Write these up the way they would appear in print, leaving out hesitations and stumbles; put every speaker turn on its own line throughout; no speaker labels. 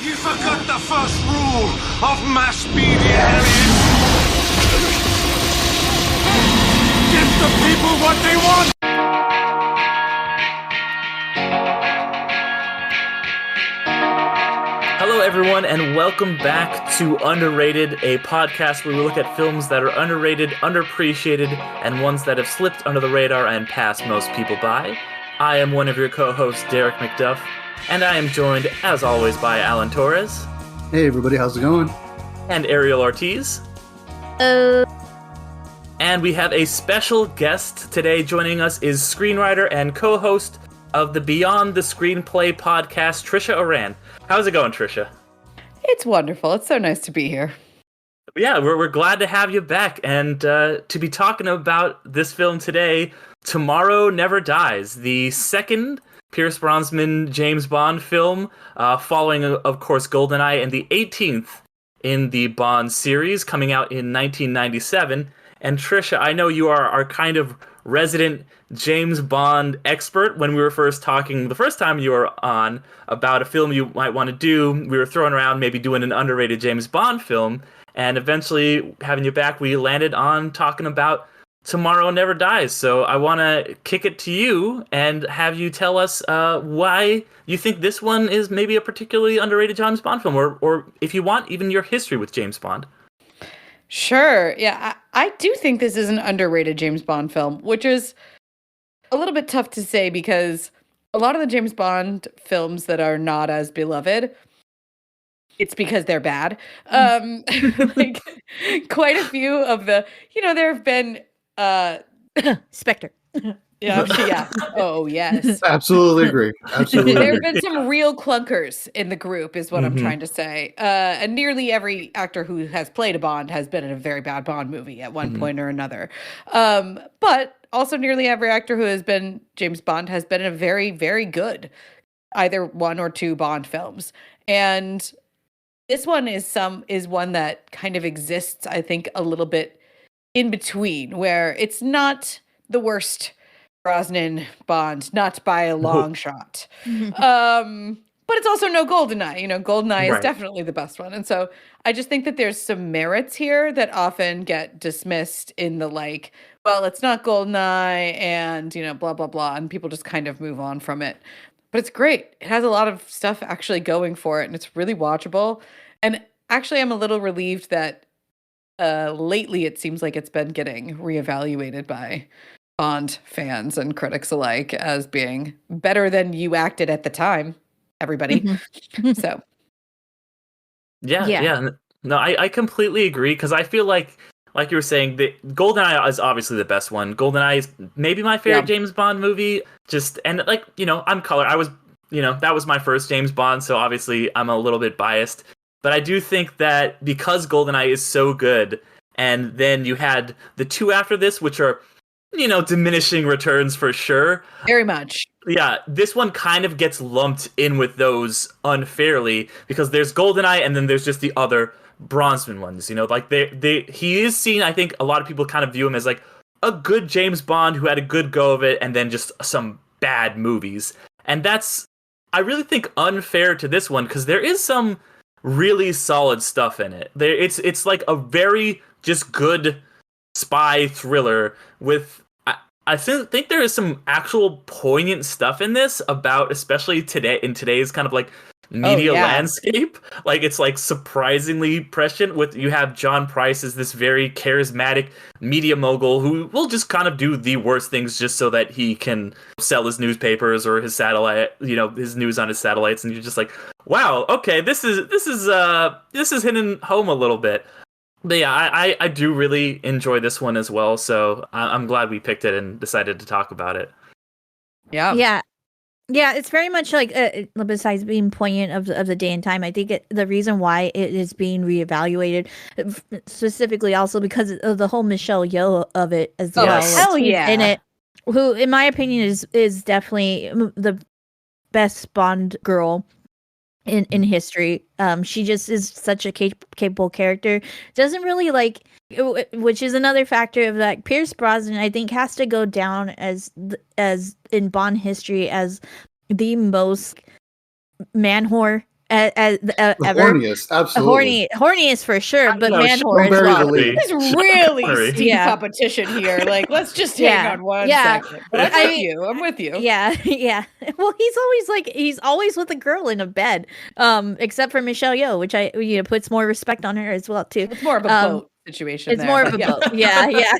You forgot the first rule of mass media, Elliot. Give the people what they want.
Hello, everyone, and welcome back to Underrated, a podcast where we look at films that are underrated, underappreciated, and ones that have slipped under the radar and passed most people by. I am one of your co-hosts, Derek McDuff, and I am joined, as always, by Alan Torres.
Hey, everybody, how's it going?
And Ariel Ortiz. And we have a special guest today. Joining us is screenwriter and co-host of the Beyond the Screenplay podcast, Tricia Aurand. How's it going, Tricia?
It's wonderful. It's so nice to be here.
Yeah, we're glad to have you back and to be talking about this film today, Tomorrow Never Dies, the second Pierce Brosnan James Bond film, following, of course, GoldenEye, and the 18th in the Bond series, coming out in 1997. And Tricia, I know you are our kind of resident James Bond expert. When we were first talking the first time you were on about a film you might want to do, we were throwing around maybe doing an underrated James Bond film, and eventually having you back, we landed on talking about Tomorrow Never Dies. So I want to kick it to you and have you tell us why you think this one is maybe a particularly underrated James Bond film, or if you want, even your history with James Bond.
Sure. Yeah, I do think this is an underrated James Bond film, which is a little bit tough to say because a lot of the James Bond films that are not as beloved, it's because they're bad. Like quite a few of the, there have been
Spectre.
Yeah. Oh, yes.
Absolutely agree. Absolutely.
There have been some real clunkers in the group, is what I'm trying to say. And nearly every actor who has played a Bond has been in a very bad Bond movie at one point or another. But also nearly every actor who has been James Bond has been in a very, very good either one or two Bond films. And this one is one that kind of exists, I think, a little bit in between, where it's not the worst Brosnan Bond, not by a long shot. But it's also no GoldenEye. GoldenEye is definitely the best one. And so I just think that there's some merits here that often get dismissed in the well, it's not GoldenEye and, blah, blah, blah. And people just kind of move on from it. But it's great. It has a lot of stuff actually going for it. And it's really watchable. And actually, I'm a little relieved that lately it seems like it's been getting reevaluated by Bond fans and critics alike as being better than you acted at the time, everybody. So,
yeah. No, I completely agree, because I feel like you were saying, that GoldenEye is obviously the best one. GoldenEye is maybe my favorite James Bond movie. I'm color. I was, that was my first James Bond, so obviously I'm a little bit biased. But I do think that because GoldenEye is so good, and then you had the two after this, which are, diminishing returns for sure.
Very much.
Yeah, this one kind of gets lumped in with those unfairly, because there's GoldenEye and then there's just the other Brosnan ones. He is seen, I think a lot of people kind of view him as like a good James Bond who had a good go of it and then just some bad movies. And that's, I really think, unfair to this one, because there is some really solid stuff in it. It's like a very just good spy thriller with, I think there is some actual poignant stuff in this about, especially in today's kind of like media landscape. Like, it's like surprisingly prescient. With, you have John Price as this very charismatic media mogul who will just kind of do the worst things just so that he can sell his newspapers or his satellite, his news on his satellites, and you're just like, wow, okay, this is hitting home a little bit. But yeah, I do really enjoy this one as well, so I'm glad we picked it and decided to talk about it.
Yeah, it's very much like, besides being poignant of the day and time, I think the reason why it is being reevaluated, specifically also because of the whole Michelle Yeoh of it as well.
Hell yeah.
In it, who, in my opinion, is definitely the best Bond girl in history. She just is such a capable character. Doesn't really which is another factor of that. Pierce Brosnan, I think, has to go down as in Bond history as the most man whore
The
ever.
horniest, absolutely.
Horniest for sure, but
No,
man
Sean
whore as
bury the
well.
lead.
There's really
Connery.
steep
Yeah.
competition here. Like, let's just hang
Yeah.
on one
Yeah.
second. But I'm
I
with
mean,
you. I'm with you.
Yeah, yeah. Well, he's always with a girl in a bed. Except for Michelle Yeoh, which puts more respect on her as well too.
It's more of a boat situation.
It's
there,
more
but
of a boat. Yeah, yeah.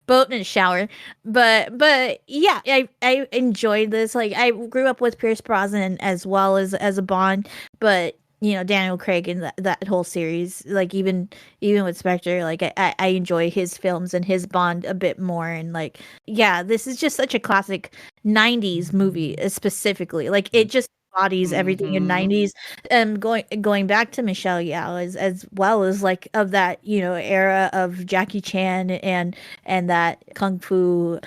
Boat and a shower. But yeah, I enjoyed this. Like I grew up with Pierce Brosnan as well as a Bond, but Daniel Craig and that whole series, like even with Spectre, like I enjoy his films and his Bond a bit more. And like, yeah, this is just such a classic 90s movie specifically. Like it just embodies everything in 90s. Going back to Michelle Yeoh as well as like of that era of Jackie Chan and that kung fu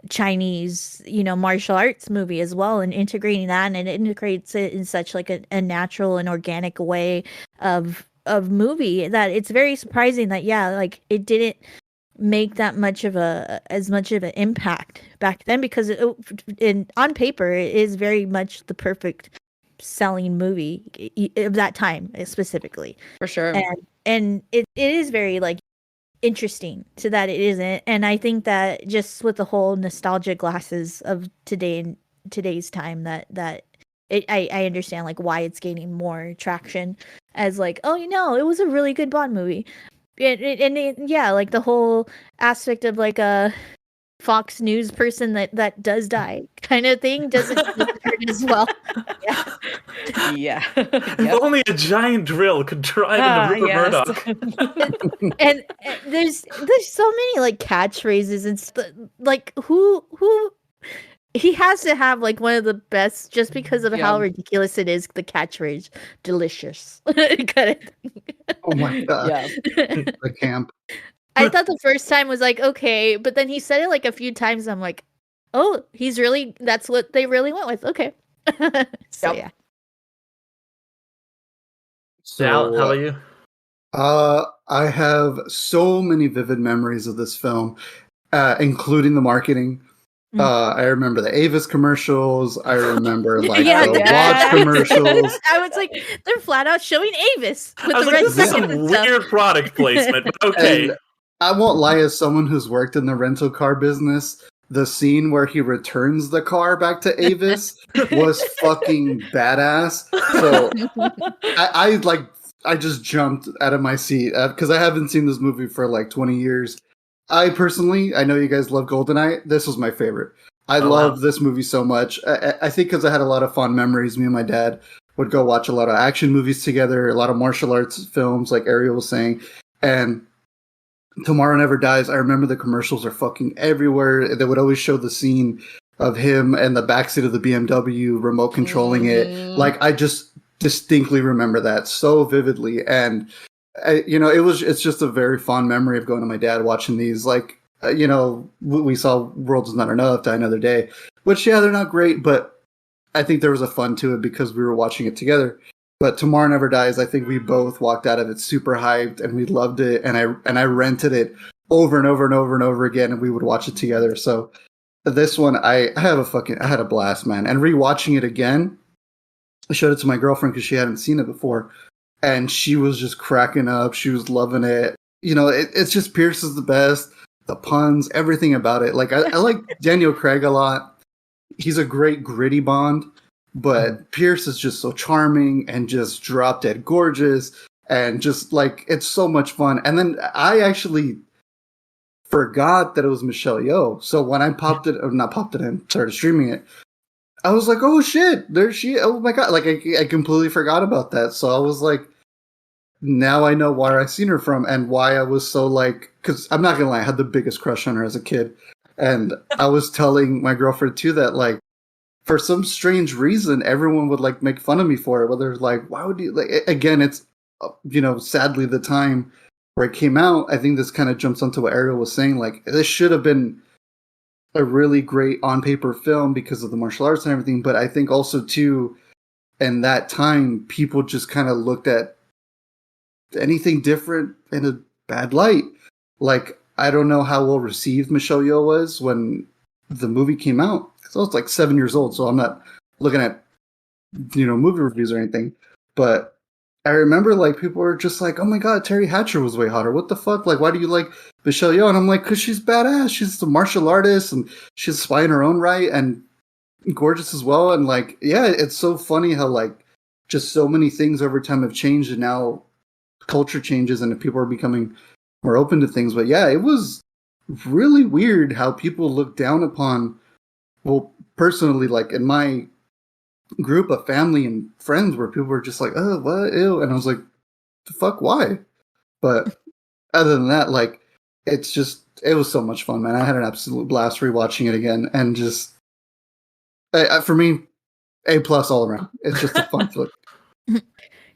Chinese martial arts movie as well, and integrating that, and it integrates it in such like a natural and organic way of movie that it's very surprising that like it didn't make that much of as much of an impact back then, because on paper it is very much the perfect selling movie of that time specifically,
for sure.
And it is very like interesting to that it isn't. And I think that just with the whole nostalgia glasses of today's time, that I understand like why it's gaining more traction as like, oh, it was a really good Bond movie. Yeah, like the whole aspect of like a Fox News person that does die kind of thing doesn't hurt as well.
Yeah.
If only a giant drill could drive into Rupert Murdoch.
and there's so many like catchphrases and like who he has to have like one of the best, just because of how ridiculous it is. The catchphrase, delicious. Kind of.
Oh my god.
Yeah.
The camp.
I thought the first time was like, okay, but then he said it like a few times. I'm like, oh, that's what they really went with. Okay. So yeah.
Sal, how about you?
I have so many vivid memories of this film, including the marketing. I remember the Avis commercials. I remember like the watch commercials.
I was like, they're flat out showing Avis with the
Like,
red
this is
second
some
and stuff.
weird product placement, but okay.
And I won't lie, as someone who's worked in the rental car business, the scene where he returns the car back to Avis was fucking badass. So I just jumped out of my seat because I haven't seen this movie for like 20 years. I know you guys love GoldenEye. This was my favorite. I love this movie so much. I think because I had a lot of fond memories. Me and my dad would go watch a lot of action movies together, a lot of martial arts films, like Ariel was saying. And Tomorrow Never Dies, I remember the commercials are fucking everywhere. They would always show the scene of him and the backseat of the BMW remote controlling it. Like, I just distinctly remember that so vividly. And it's just a very fond memory of going to my dad watching these. Like, we saw World Is Not Enough, Die Another Day, which, they're not great, but I think there was a fun to it because we were watching it together. But Tomorrow Never Dies, I think we both walked out of it super hyped, and we loved it. And I rented it over and over and over and over again, and we would watch it together. So this one, I had a blast, man. And rewatching it again, I showed it to my girlfriend because she hadn't seen it before. And she was just cracking up. She was loving it. It's just Pierce is the best. The puns, everything about it. Like, I like Daniel Craig a lot. He's a great gritty Bond. But Pierce is just so charming and just drop dead gorgeous. And just, like, it's so much fun. And then I actually forgot that it was Michelle Yeoh. So when I started streaming it, I was like, oh shit, there she, oh my god. Like, I completely forgot about that. So I was like, now I know where I seen her from and why I was so like, because I'm not gonna lie, I had the biggest crush on her as a kid. And I was telling my girlfriend too that, like, for some strange reason, everyone would like make fun of me for it. Whether it's like, why would you, like, again, it's, sadly the time where it came out, I think this kind of jumps onto what Ariel was saying. Like, this should have been a really great on paper film because of the martial arts and everything. But I think also too, in that time, people just kind of looked at anything different in a bad light. Like, I don't know how well received Michelle Yeoh was when the movie came out. So I was like 7 years old, so I'm not looking at movie reviews or anything. But I remember like people were just like, "Oh my god, Terry Hatcher was way hotter. What the fuck? Like, why do you like Michelle Yeoh?" And I'm like, "Cause she's badass. She's a martial artist and she's a spy in her own right and gorgeous as well." And like, yeah, it's so funny how like just so many things over time have changed, and now culture changes and people are becoming more open to things. But yeah, it was really weird how people look down upon. Well, personally, like in my group of family and friends where people were just like, "Oh, what? Ew." And I was like, "The fuck, why?" But other than that, like, it was so much fun, man. I had an absolute blast rewatching it again. And just, for me, A+ all around. It's just a fun flick.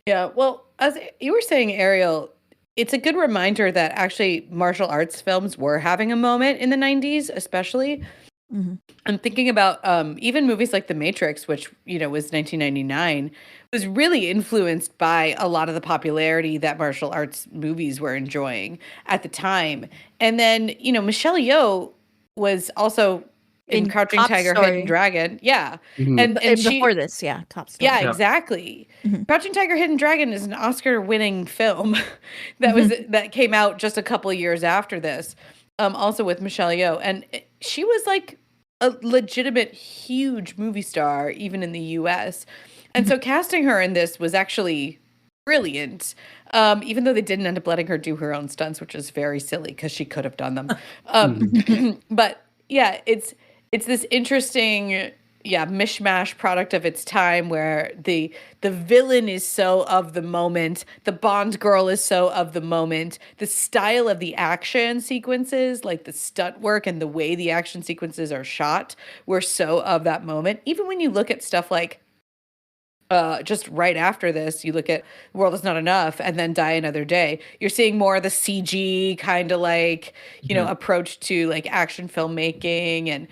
Yeah, well, as you were saying, Ariel, it's a good reminder that actually martial arts films were having a moment in the 90s, especially.
Mm-hmm.
I'm thinking about even movies like The Matrix, which, was 1999, was really influenced by a lot of the popularity that martial arts movies were enjoying at the time. And then, Michelle Yeoh was also in Crouching
Top
Tiger,
Story.
Hidden Dragon. Yeah.
Mhm.
And she,
before this, yeah, Top Story.
yeah,
Yeah.
exactly.
Mhm.
Crouching Tiger, Hidden Dragon is an Oscar-winning film that came out just a couple of years after this, also with Michelle Yeoh. And she was like a legitimate huge movie star, even in the US. And so casting her in this was actually brilliant, even though they didn't end up letting her do her own stunts, which is very silly because she could have done them. But yeah, it's this interesting mishmash product of its time where the villain is so of the moment, the Bond girl is so of the moment, the style of the action sequences, like the stunt work and the way the action sequences are shot, were so of that moment. Even when you look at stuff like just right after this, you look at World Is Not Enough and then Die Another Day, you're seeing more of the CG kind of like, approach to like action filmmaking and,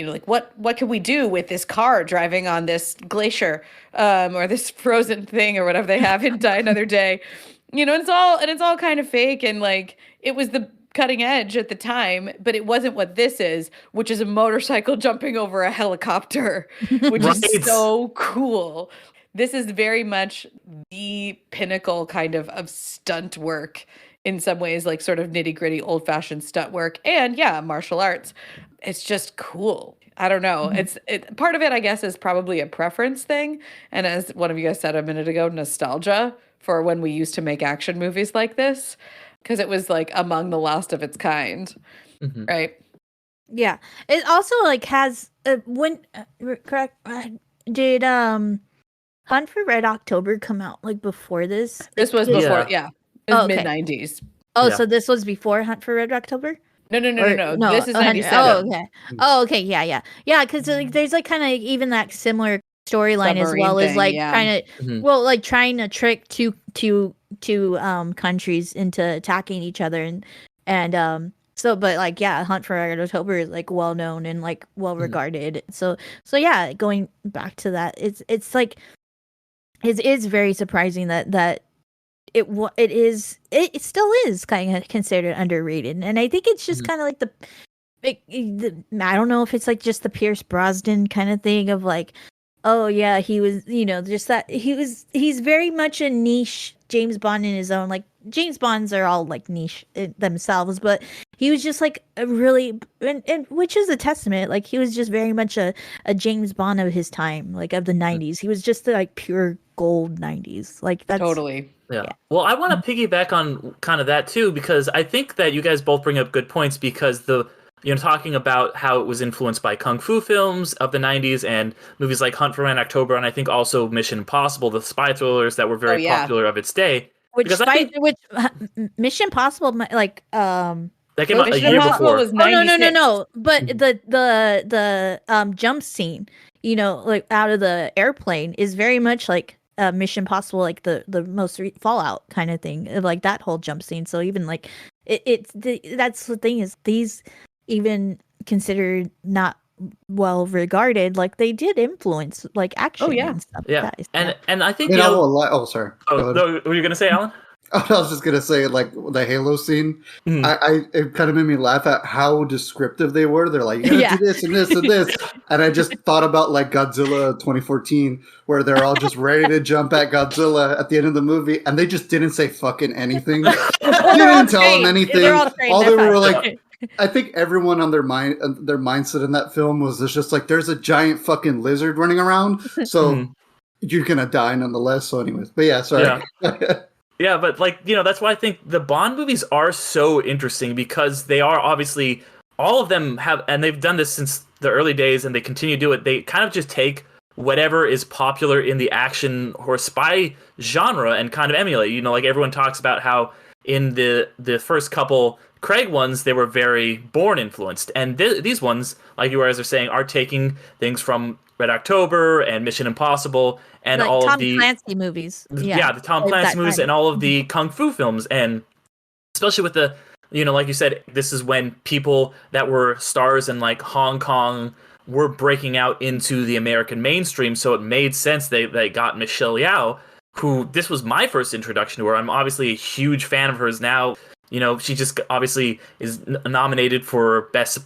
like what can we do with this car driving on this glacier or this frozen thing or whatever they have in Die Another Day, and it's all kind of fake and like it was the cutting edge at the time, but it wasn't what this is, which is a motorcycle jumping over a helicopter, which is so cool. This is very much the pinnacle kind of stunt work in some ways, like sort of nitty gritty old fashioned stunt work and martial arts. It's just cool. I don't know. It's part of it, I guess, is probably a preference thing. And as one of you guys said a minute ago, nostalgia for when we used to make action movies like this. Because it was like among the last of its kind, right?
Yeah, it also like has correct. Did Hunt for Red October come out like before this?
This was before, it was mid-90s.
Oh, so this was before Hunt for Red October?
No. This is 97.
Oh, okay. Oh, okay. Yeah. Because like, there's like kind of even that similar storyline as well as like kind of like trying to trick two countries into attacking each other and so but like Hunt for Red October is like well known and like well regarded. So yeah, going back to that, it's like it is very surprising that it still is kind of considered underrated, and I think it's just kind of like I don't know if it's like just the Pierce Brosnan kind of thing of like, oh yeah, he was, just that he's very much a niche James Bond in his own, like James Bonds are all like niche themselves, but he was just like a really, and which is a testament, like he was just very much a James Bond of his time, like of the 90s. He was just the like pure gold 90s. Like that's
totally.
Yeah. Well, I want to piggyback on kind of that too, because I think that you guys both bring up good points because talking about how it was influenced by kung fu films of the 90s and movies like Hunt for Red October, and I think also Mission Impossible, the spy thrillers that were very popular of its day.
Which Mission Impossible, like
that came out a year before.
Was
no. But the jump scene, like out of the airplane, is very much like Mission Impossible, like the most Fallout kind of thing, like that whole jump scene. So even like that's the thing is these even considered not well regarded, like they did influence like action and stuff.
And I think
sorry.
Oh, no, what were you gonna say, Alan?
I was just gonna say, like the Halo scene. It kind of made me laugh at how descriptive they were. They're like, "You gotta do this and this and this," and I just thought about like Godzilla 2014, where they're all just ready to jump at Godzilla at the end of the movie, and they just didn't say fucking anything. They didn't tell him anything. All they were like, I think everyone on their mindset in that film was just like, "There's a giant fucking lizard running around, so you're gonna die nonetheless." So, anyways, but yeah, sorry.
Yeah. Yeah, but like, you know, that's why I think the Bond movies are so interesting, because they are obviously, all of them have, and they've done this since the early days and they continue to do it. They kind of just take whatever is popular in the action or spy genre and kind of emulate. You know, like everyone talks about how in the first couple Craig ones, they were very Bourne influenced. And these ones, like you guys are saying, are taking things from Red October and Mission Impossible and
like
all
Tom
of the
Clancy movies.
Yeah, the Tom Clancy movies and all of the Kung Fu films. And especially with the, you know, like you said, this is when people that were stars in like Hong Kong were breaking out into the American mainstream. So it made sense they got Michelle Yeoh, who, this was my first introduction to her. I'm obviously a huge fan of hers now. You know, she just obviously is nominated for Best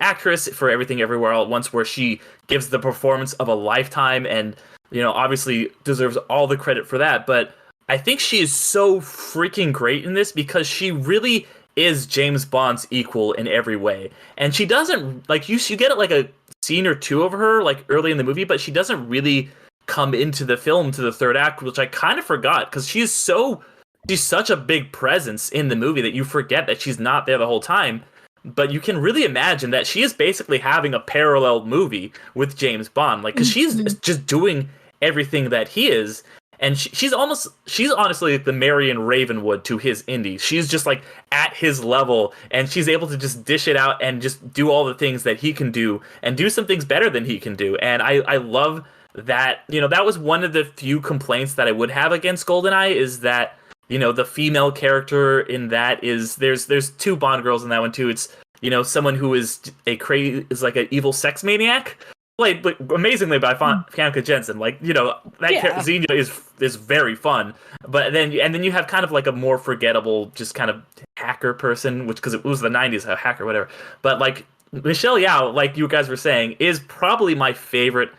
Actress for Everything Everywhere All at Once, where she gives the performance of a lifetime and, you know, obviously deserves all the credit for that. But I think she is so freaking great in this because she really is James Bond's equal in every way. And she doesn't, like, you get like a scene or two of her, like, early in the movie, but she doesn't really come into the film to the third act, which I kind of forgot, because she's such a big presence in the movie that you forget that she's not there the whole time. But you can really imagine that she is basically having a parallel movie with James Bond, like, because she's just doing everything that he is, and she's honestly the Marion Ravenwood to his indie. She's just like at his level, and she's able to just dish it out and just do all the things that he can do, and do some things better than he can do. And I love that. You know, that was one of the few complaints that I would have against GoldenEye, is that, you know, the female character in that is, there's two Bond girls in that one too. It's, you know, someone who is like an evil sex maniac, played amazingly by Famke Jensen. Like, you know, that Xenia is very fun. But then you have kind of like a more forgettable, just kind of hacker person, which, because it was the 90s, a hacker, whatever. But like Michelle Yeoh, like you guys were saying, is probably my favorite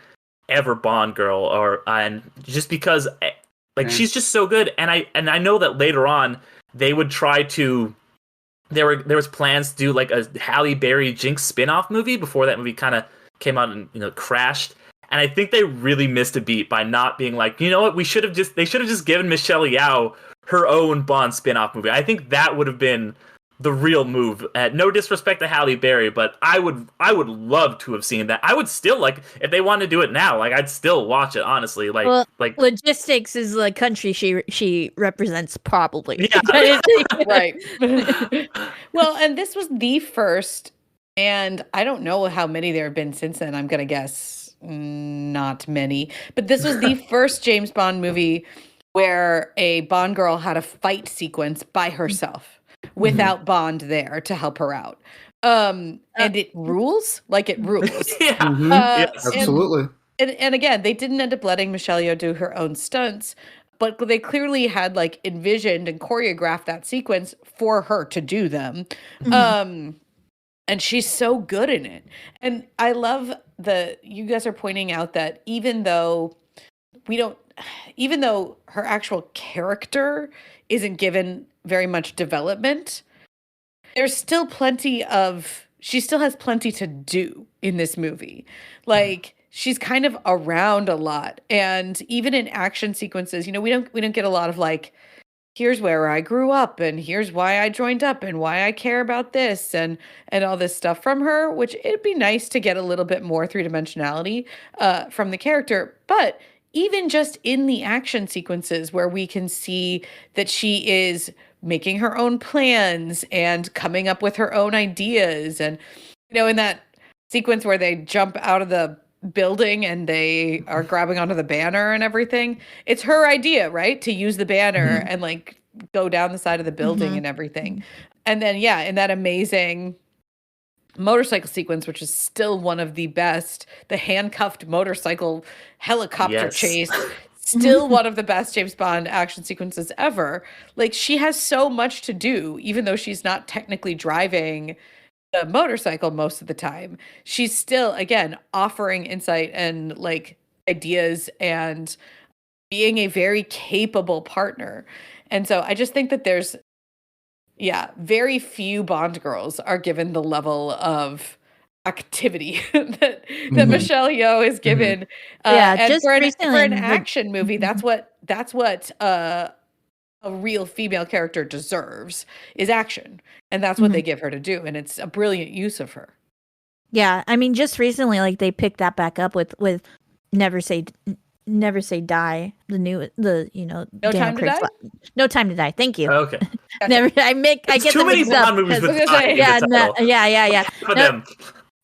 ever Bond girl, and just because, like, she's just so good. And I know that later on they would try to, there was plans to do like a Halle Berry Jinx spin-off movie before that movie kind of came out and, you know, crashed. And I think they really missed a beat by not being like, you know what, they should have just given Michelle Yeoh her own Bond spin-off movie. I think that would have been the real move. No disrespect to Halle Berry, but I would love to have seen that. I would still, like, if they want to do it now, like, I'd still watch it, honestly. Like,
logistics is the country she represents, probably.
Yeah.
Right. Well, and this was the first, and I don't know how many there have been since then. I'm gonna guess not many, but this was the first James Bond movie where a Bond girl had a fight sequence by herself, without Bond there to help her out. And it rules. Like, it rules.
Yeah.
Yes, absolutely.
And again, they didn't end up letting Michelle Yeoh do her own stunts, but they clearly had, like, envisioned and choreographed that sequence for her to do them. And she's so good in it. And I love you guys are pointing out that even though her actual character isn't given very much development, there's still she still has plenty to do in this movie. Like, she's kind of around a lot. And even in action sequences, you know, we don't get a lot of, like, here's where I grew up, and here's why I joined up, and why I care about this, and all this stuff from her, which it'd be nice to get a little bit more three-dimensionality from the character. But even just in the action sequences where we can see that she is making her own plans and coming up with her own ideas. And, you know, in that sequence where they jump out of the building and they are grabbing onto the banner and everything, it's her idea, right? To use the banner and, like, go down the side of the building and everything. And then, yeah, in that amazing motorcycle sequence, which is still one of the best, the handcuffed motorcycle helicopter chase still one of the best James Bond action sequences ever. Like, she has so much to do, even though she's not technically driving the motorcycle most of the time. She's still, again, offering insight and like ideas and being a very capable partner. And so I just think that there's, very few Bond girls are given the level of activity that Michelle Yeoh is given. And
just
for
recently
an action movie, that's what a real female character deserves, is action. And that's what they give her to do. And it's a brilliant use of her.
Yeah, I mean, just recently, like they picked that back up with Never Say Die, No
Time to Die?
No Time to Die. Thank you.
Okay.
Never. I get
Too
them
many
mixed up.
Bond movies with
I was
die
gonna
in
Yeah,
the
no,
title.
yeah.
For them.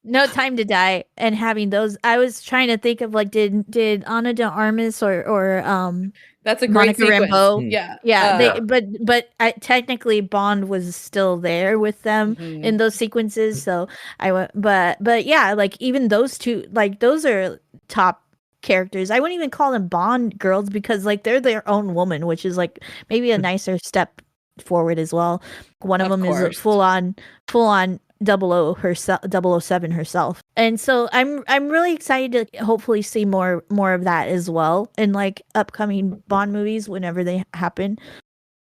No Time to Die, and having those, I was trying to think of like, did Ana de Armas or
That's a great
Monica
sequence.
Rambeau.
Yeah.
But technically Bond was still there with them in those sequences. So I went, but yeah, like even those two, like those are top characters. I wouldn't even call them Bond girls because like they're their own woman, which is like maybe a nicer step forward as well. One of them is a full on 00 herself, 007 herself. And so I'm really excited to hopefully see more of that as well in like upcoming Bond movies whenever they happen.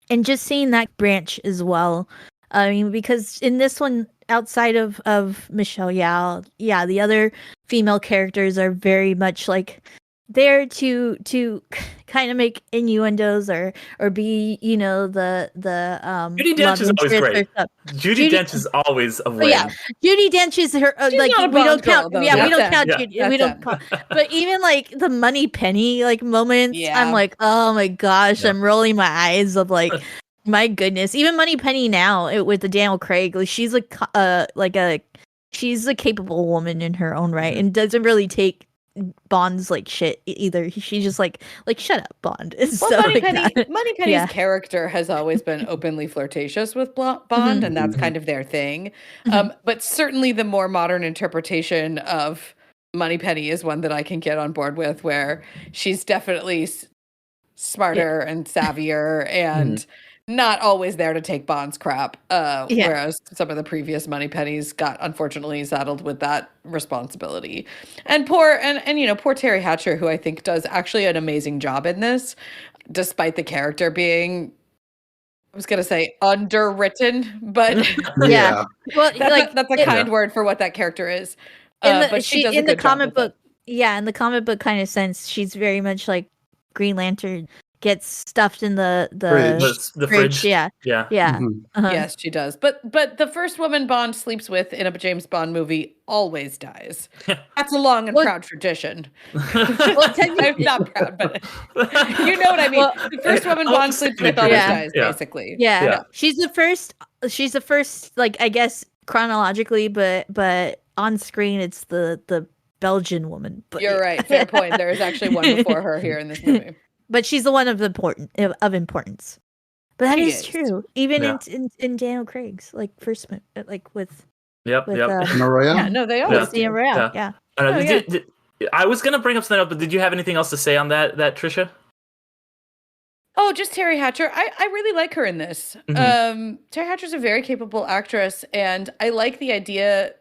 And just seeing that branch as well. I mean, because in this one, outside of Michelle Yeoh, the other female characters are very much like there to kind of make innuendos or be, the
Judi Dench is always great. Judi Dench is always a win.
Yeah, Judi Dench is her.
She's
like
not a
we don't
Bond girl,
count.
though.
Yeah, we
That's
don't count.
them.
Judy,
That's
we don't.
them.
But even like the Money Penny like moments,
Yeah.
I'm like, oh my gosh, I'm rolling my eyes of like, my goodness. Even Money Penny now with the Daniel Craig, like she's she's a capable woman in her own right, and doesn't really take Bond's like shit either. She's just like shut up, Bond.
Well,
So,
Money
like
Penny's character has always been openly flirtatious with Bond, and that's kind of their thing. But certainly the more modern interpretation of Money Penny is one that I can get on board with, where she's definitely smarter and savvier and not always there to take Bond's crap. Whereas some of the previous Money Pennies got unfortunately saddled with that responsibility. And poor Terry Hatcher, who I think does actually an amazing job in this, despite the character being, I was gonna say underwritten, but
well,
that's a kind word for what that character is. But she does
in
a
the
good job
comic
with
book. Yeah, in the comic book kind of sense, she's very much like Green Lantern, gets stuffed in the
fridge.
Yeah.
Yes, she does. But the first woman Bond sleeps with in a James Bond movie always dies. That's a long and proud tradition. I'm not proud, but you know what I mean. The first woman Bond sleeps with always dies, basically.
Yeah. She's the first. Like, I guess chronologically, but on screen it's the Belgian woman. But
you're right. Fair point. There is actually one before her here in this movie.
But she's the one of importance. But that is true. Even in Daniel Craig's like first like with
Royale.
Yeah, no, they always
the Royale. Yeah.
I was gonna bring up something else, but did you have anything else to say on that Tricia?
Oh, just Terry Hatcher. I really like her in this. Terry Hatcher's a very capable actress, and I like the idea.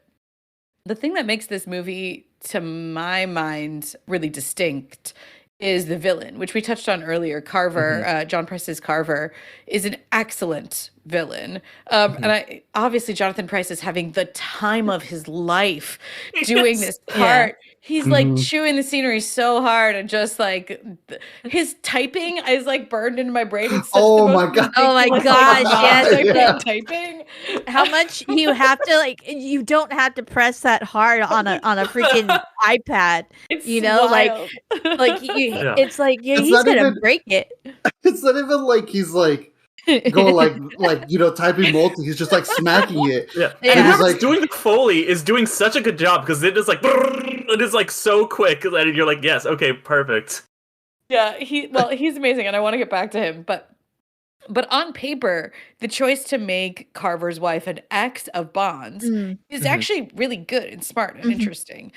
The thing that makes this movie, to my mind, really distinct is the villain, which we touched on earlier. Carver, John Price's Carver, is an excellent villain. And obviously Jonathan Pryce is having the time of his life doing this part. He's like chewing the scenery so hard, and just like his typing is like burned into my brain. It's
Oh my gosh, yes.
Typing.
How much you have to you don't have to press that hard on a freaking iPad.
It's
wild. It's like he's gonna break it.
It's not even like he's like going typing multi. He's just like smacking it.
And he's like doing the Foley is doing such a good job, because it is like it is like so quick, and you're like, yes, okay, perfect.
Yeah, he's amazing, and I want to get back to him, but on paper, the choice to make Carver's wife an ex of Bond's is actually really good and smart and interesting.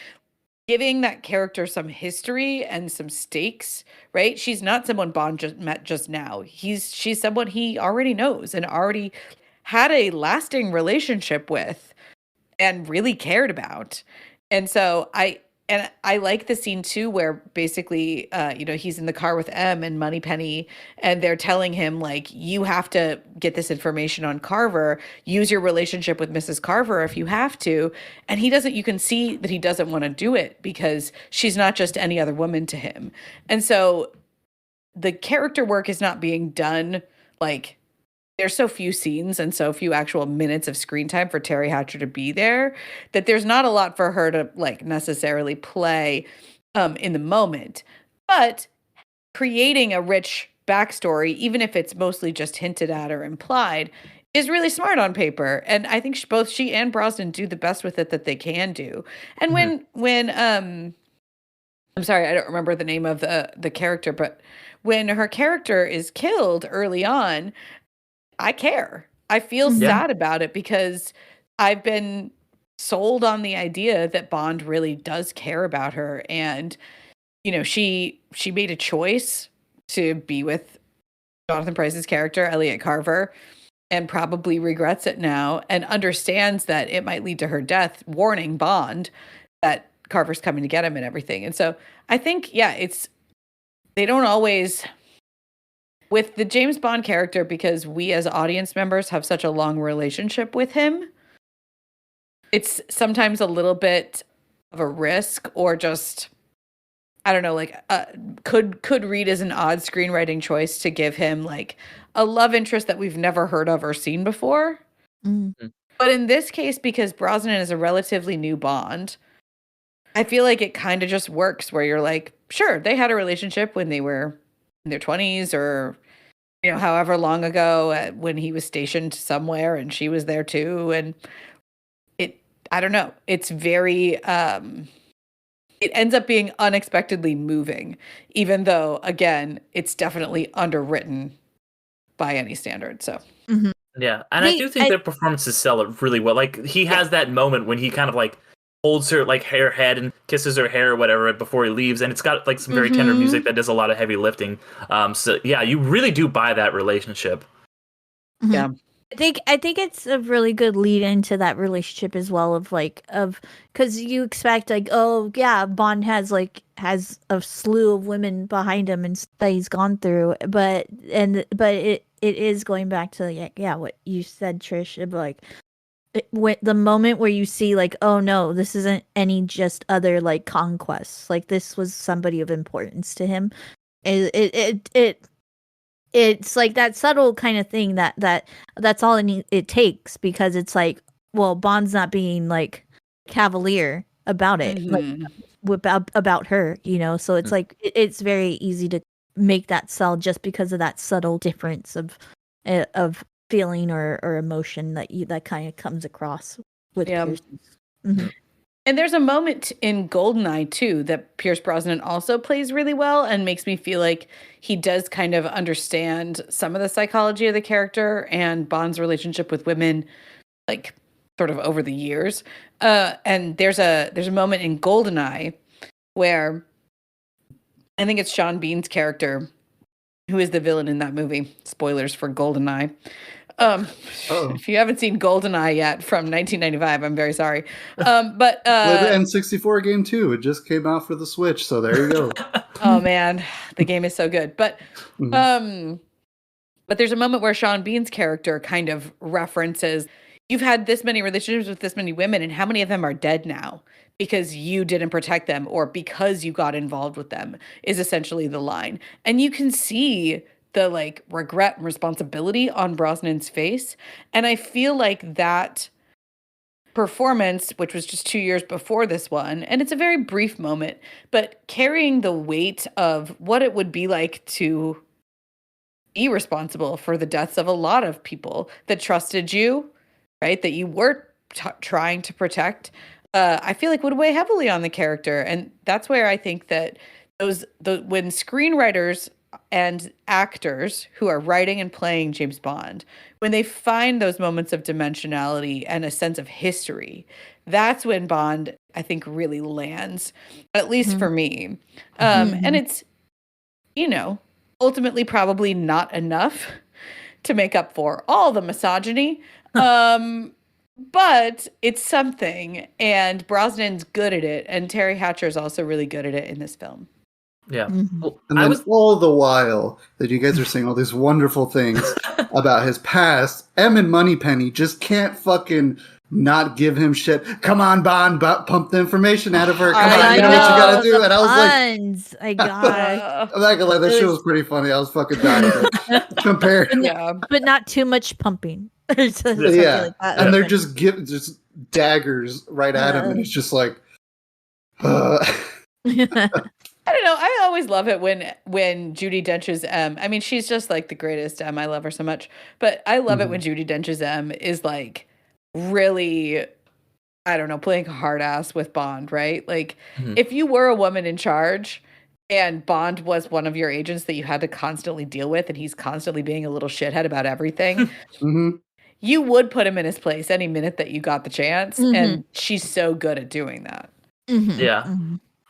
giving that character some history and some stakes, right? She's not someone Bond just met just now. She's someone he already knows and already had a lasting relationship with and really cared about. And so I like the scene too where basically he's in the car with M and Moneypenny and they're telling him like, you have to get this information on Carver, use your relationship with Mrs. Carver if you have to. And you can see that he doesn't want to do it because she's not just any other woman to him. And so the character work is not being done like, there's so few scenes and so few actual minutes of screen time for Terry Hatcher to be there that there's not a lot for her to like necessarily play in the moment. But creating a rich backstory, even if it's mostly just hinted at or implied, is really smart on paper. And I think both she and Brosnan do the best with it that they can do. And when I'm sorry, I don't remember the name of the character, but when her character is killed early on, I care. I feel sad about it because I've been sold on the idea that Bond really does care about her. And, she made a choice to be with Jonathan Pryce's character, Elliot Carver, and probably regrets it now and understands that it might lead to her death, warning Bond that Carver's coming to get him and everything. And so I think, they don't always... With the James Bond character, because we as audience members have such a long relationship with him, it's sometimes a little bit of a risk or just, I don't know, like could read as an odd screenwriting choice to give him like a love interest that we've never heard of or seen before. Mm-hmm. But in this case, because Brosnan is a relatively new Bond, I feel like it kind of just works where you're like, sure, they had a relationship when they were in their 20s or however long ago when he was stationed somewhere and she was there too. And I don't know, it's very it ends up being unexpectedly moving, even though again it's definitely underwritten by any standard. So
yeah, and I do think their performances sell it really well. Like he has that moment when he kind of like holds her like her head and kisses her hair or whatever before he leaves, and it's got like some very tender music that does a lot of heavy lifting. So yeah, you really do buy that relationship.
Yeah,
I think it's a really good lead into that relationship as well of because you expect like, oh yeah, Bond has a slew of women behind him and that he's gone through, but it is going back to what you said, Trish, of like when the moment where you see like, oh no, this isn't any just other like conquests, like this was somebody of importance to him. It's like that subtle kind of thing that's all it takes, because it's like, well, Bond's not being like cavalier about it, about her, so it's like it's very easy to make that sell just because of that subtle difference of feeling or emotion that kind of comes across with Pierce. Mm-hmm.
And there's a moment in GoldenEye too that Pierce Brosnan also plays really well and makes me feel like he does kind of understand some of the psychology of the character and Bond's relationship with women, like sort of over the years. And there's a moment in GoldenEye where I think it's Sean Bean's character who is the villain in that movie. Spoilers for GoldenEye. If you haven't seen GoldenEye yet from 1995, I'm very sorry. But
play the N64 game too. It just came out for the Switch, so there you go.
Oh man, the game is so good. But but there's a moment where Sean Bean's character kind of references, you've had this many relationships with this many women, and how many of them are dead now because you didn't protect them or because you got involved with them, is essentially the line. And you can see the like regret and responsibility on Brosnan's face. And I feel like that performance, which was just 2 years before this one, and it's a very brief moment, but carrying the weight of what it would be like to be responsible for the deaths of a lot of people that trusted you, right? That you were trying to protect. I feel like would weigh heavily on the character. And that's where I think that when screenwriters and actors who are writing and playing James Bond, when they find those moments of dimensionality and a sense of history, that's when Bond, I think, really lands, at least for me.
Mm-hmm.
And it's, you know, ultimately probably not enough to make up for all the misogyny. But it's something, and Brosnan's good at it, and Terry Hatcher's also really good at it in this film.
Yeah.
Mhm.
Well,
And then all the while that you guys are saying all these wonderful things about his past, M and Moneypenny just can't fucking not give him shit. Come on, Bond, pump the information out of her. Come on, you know what you gotta do. And I was like,
I got
I'm not gonna lie, that shit was pretty funny. I was fucking dying. Compared,
Yeah.
but not too much pumping. Or something
yeah,
like that.
and they're just just daggers right at him, and it's just like,
I don't know. I always love it when Judi Dench's M. I mean, she's just like the greatest M. I love her so much. But I love it when Judi Dench's M is like really, I don't know, playing hard ass with Bond, right? Like if you were a woman in charge and Bond was one of your agents that you had to constantly deal with, and he's constantly being a little shithead about everything, you would put him in his place any minute that you got the chance. And she's so good at doing that.
Yeah.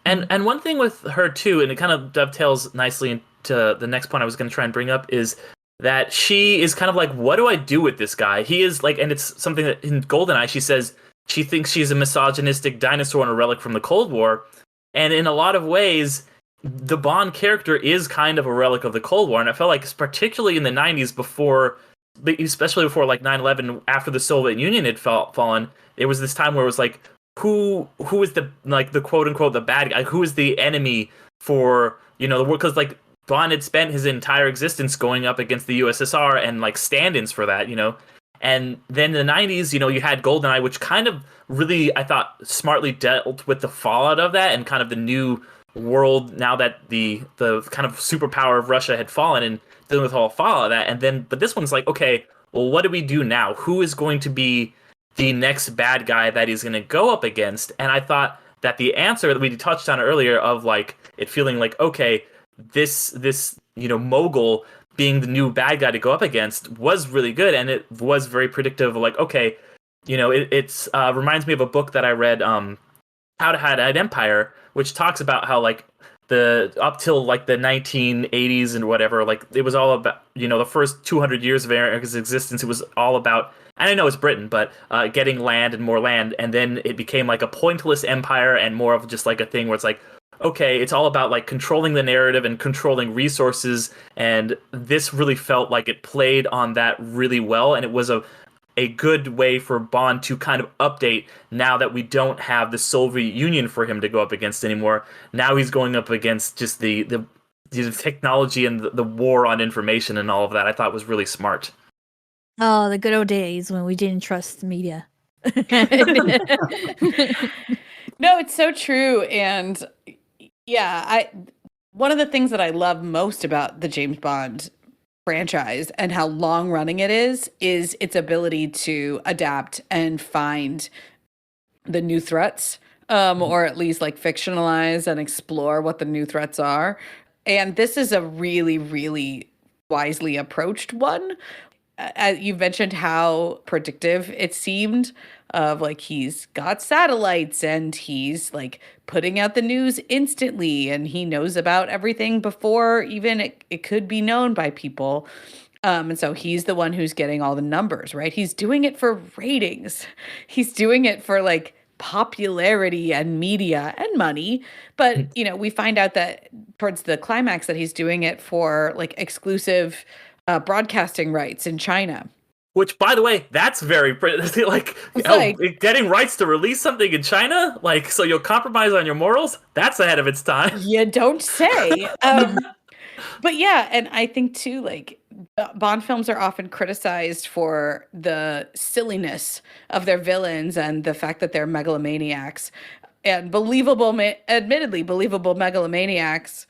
And one thing with her too, and it kind of dovetails nicely into the next point I was going to try and bring up, is that she is kind of like, what do I do with this guy? He is like, and it's something that in GoldenEye she says she thinks she's a misogynistic dinosaur and a relic from the Cold War, and in a lot of ways, the Bond character is kind of a relic of the Cold War, and I felt like particularly in the 90s especially before like 9/11, after the Soviet Union had fallen, there was this time where it was like, who is the quote unquote the bad guy? Who is the enemy for, you know, the world? Because like Bond had spent his entire existence going up against the USSR and like stand-ins for that, you know. And then in the 90s, you know, you had GoldenEye, which kind of really, I thought, smartly dealt with the fallout of that and kind of the new world now that the kind of superpower of Russia had fallen, and dealing with all the fallout of that. And then, but this one's like, okay, well, what do we do now? Who is going to be the next bad guy that he's going to go up against? And I thought that the answer that we touched on earlier of like it feeling like, okay, this you know, mogul being the new bad guy to go up against was really good, and it was very predictive of like, okay, you know, it's reminds me of a book that I read, How to Hide an Empire, which talks about how like the up till like the 1980s and whatever, like it was all about, you know, the first 200 years of America's existence, it was all about, and I know it's Britain, but getting land and more land, and then it became like a pointless empire and more of just like a thing where it's like, okay, it's all about like controlling the narrative and controlling resources, and this really felt like it played on that really well, and it was a good way for Bond to kind of update now that we don't have the Soviet Union for him to go up against anymore. Now he's going up against just the technology and the war on information and all of that. I thought was really smart.
Oh, the good old days when we didn't trust the media.
No, it's so true. And yeah, one of the things that I love most about the James Bond franchise and how long running it is its ability to adapt and find the new threats, or at least like fictionalize and explore what the new threats are. And this is a really, really wisely approached one. You mentioned how predictive it seemed, of like he's got satellites and he's like putting out the news instantly and he knows about everything before even it could be known by people. And so he's the one who's getting all the numbers, right? He's doing it for ratings. He's doing it for like popularity and media and money. But, you know, we find out that towards the climax that he's doing it for like exclusive broadcasting rights in China.
Which, by the way, that's very like, getting rights to release something in China, like, so you'll compromise on your morals. That's ahead of its time.
You don't say. But yeah, and I think too, like Bond films are often criticized for the silliness of their villains and the fact that they're megalomaniacs. And admittedly, believable megalomaniacs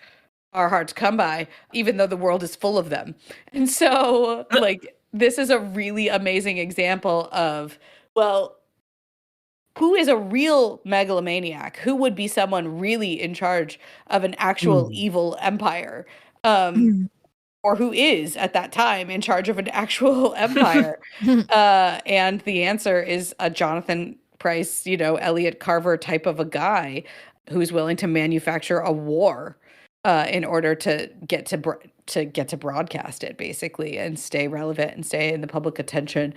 are hard to come by, even though the world is full of them. And so, like, this is a really amazing example of, well, who is a real megalomaniac? Who would be someone really in charge of an actual evil empire? Or who is at that time in charge of an actual empire? And the answer is Jonathan Price, Elliot Carver type of a guy who's willing to manufacture a war in order to get to broadcast it, basically, and stay relevant and stay in the public attention.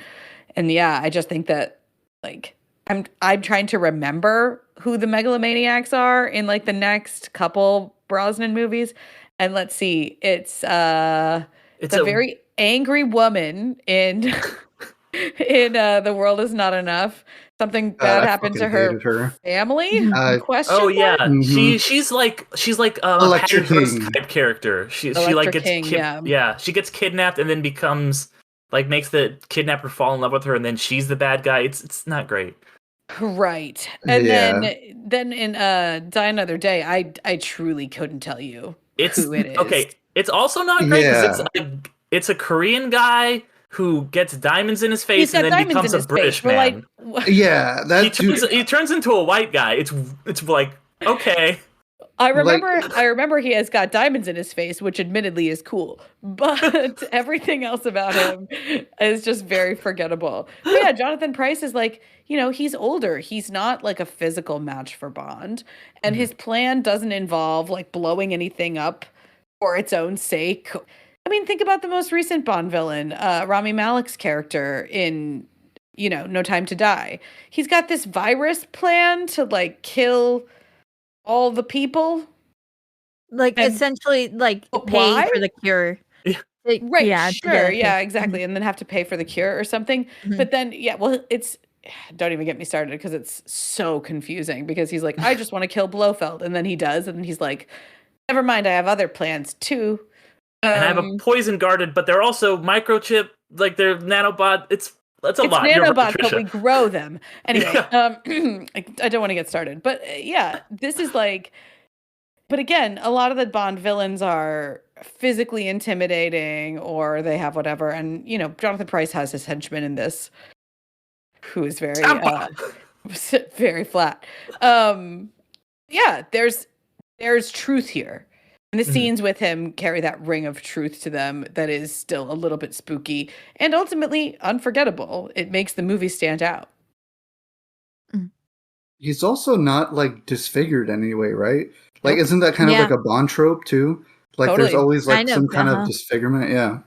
And yeah, I just think that, like, I'm trying to remember who the megalomaniacs are in, like, the next couple Brosnan movies. And let's see, it's a very angry woman in The World Is Not Enough. Something bad happened to her family? Question
Oh yeah,
Mhm.
she's like a
Electric
Patty Hearst
King.
type character. She like
Electric
gets
King,
she gets kidnapped and then becomes like makes the kidnapper fall in love with her, and then she's the bad guy. It's not great.
Right. And
Yeah.
then in Die Another Day, I truly couldn't tell you who it is.
Okay. It's also not great because
Yeah.
it's a Korean guy who gets diamonds in his face and then becomes a British man.
Yeah,
He turns into a white guy. It's like, okay.
I remember he has got diamonds in his face, which admittedly is cool, but everything else about him is just very forgettable. But yeah, Jonathan Pryce is like, he's older. He's not like a physical match for Bond, and his plan doesn't involve like blowing anything up for its own sake. I mean, think about the most recent Bond villain, Rami Malek's character in, No Time to Die. He's got this virus plan to like kill all the people,
like, essentially, like, pay for the cure.
Right,
Yeah,
sure, yeah, exactly, and then have to pay for the cure or something. But then, yeah, well, don't even get me started because it's so confusing, because he's like, I just want to kill Blofeld, and then he does, and then he's like, never mind, I have other plans too.
And I have a poison guarded, but they're also microchip, like they're nanobot. That's a lot.
It's
You're right,
nanobots, but
Tricia.
we grow them. Anyway,
Yeah.
I don't want to get started. But yeah, this is like, but again, a lot of the Bond villains are physically intimidating, or they have whatever. And, Jonathan Pryce has his henchman in this, who is very, very flat. Yeah, there's truth here. And the scenes with him carry that ring of truth to them that is still a little bit spooky and ultimately unforgettable. It makes the movie stand out.
He's also not like disfigured anyway, right? Like, isn't that kind of like a Bond trope too? Like,
Totally.
there's always like some kind
uh-huh.
of disfigurement. Yeah.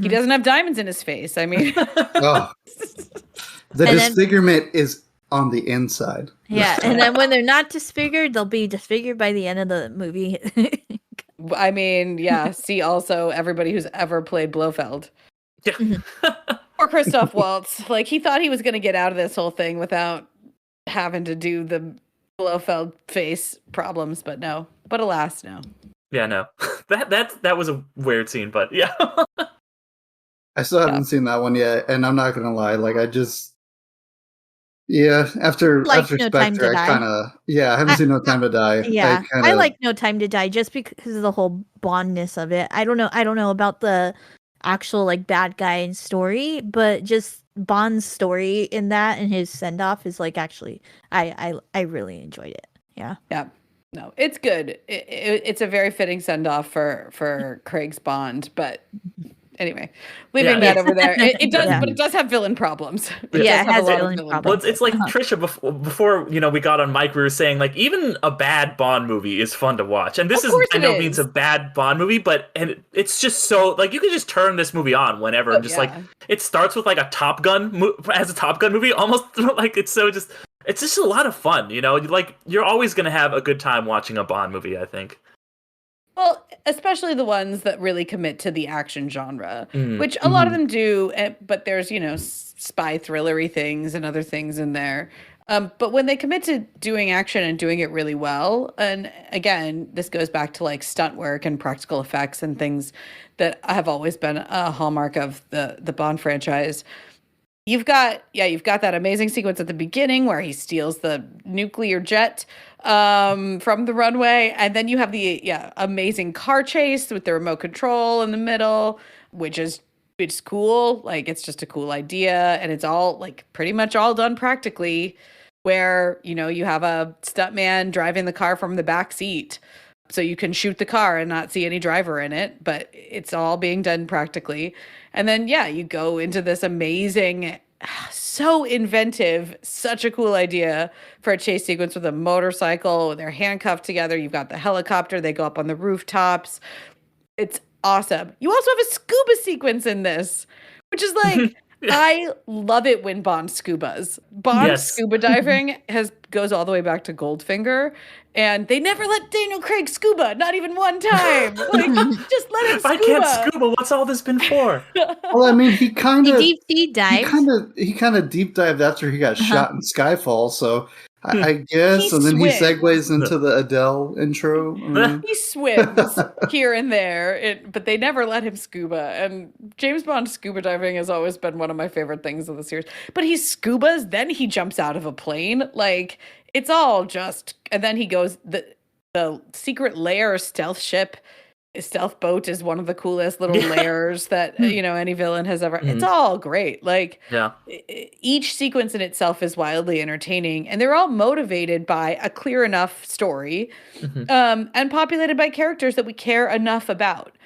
He doesn't have diamonds in his face. I mean,
Oh, the disfigurement is on the inside.
Yeah, and then when they're not disfigured, they'll be disfigured by the end of the movie.
I mean, yeah. See, also everybody who's ever played Blofeld.
Yeah.
Or Christoph Waltz. Like, he thought he was going to get out of this whole thing without having to do the Blofeld face problems, but no. But alas, no.
Yeah, no. That was a weird scene, but yeah.
I still haven't seen that one yet, and I'm not gonna lie. Like, after
Like No Time
Spectre,
to
I
Die.
kind of I haven't seen No Time to Die.
Yeah,
I
I like No Time to Die just because of the whole Bondness of it. I don't know about the actual like bad guy story, but just Bond's story in that and his send off is like actually I really enjoyed it. Yeah.
Yeah. No, it's good. It's a very fitting send off for Craig's Bond, but anyway, leaving that over there. It does, but it does have villain problems.
It has villain problems.
Well, it's like Tricia before we got on mic, we were saying like even a bad Bond movie is fun to watch, and this is by no means a bad Bond movie, but it's just so like you can just turn this movie on whenever, and just like it starts with like a Top Gun movie, almost like it's just a lot of fun, you're always gonna have a good time watching a Bond movie, I think.
Well, especially the ones that really commit to the action genre, which a lot of them do, but there's, spy thrillery things and other things in there. But when they commit to doing action and doing it really well, and again, this goes back to like stunt work and practical effects and things that have always been a hallmark of the Bond franchise. You've got that amazing sequence at the beginning where he steals the nuclear jet from the runway, and then you have the amazing car chase with the remote control in the middle, which is cool. Like, it's just a cool idea, and it's all like pretty much all done practically, where you have a stuntman driving the car from the back seat, so you can shoot the car and not see any driver in it, but it's all being done practically. And then you go into this amazing, so inventive, such a cool idea for a chase sequence with a motorcycle. They're handcuffed together. You've got the helicopter. They go up on the rooftops. It's awesome. You also have a scuba sequence in this, which is like, I love it when Bond scubas. Bond scuba diving goes all the way back to Goldfinger, and they never let Daniel Craig scuba, not even one time. Like, just let him
If
scuba.
I can't scuba, what's all this been for?
Well, I mean, he kind of
deep sea dived.
He kind of deep dived after he got shot in Skyfall. So I guess, and then he segues into the Adele intro.
He swims here and there, but they never let him scuba. And James Bond scuba diving has always been one of my favorite things of the series. But he scubas, then he jumps out of a plane. Like, it's all just, and then he goes, the secret lair stealth boat is one of the coolest little layers that any villain has ever. It's all great. Like, each sequence in itself is wildly entertaining, and they're all motivated by a clear enough story, and populated by characters that we care enough about.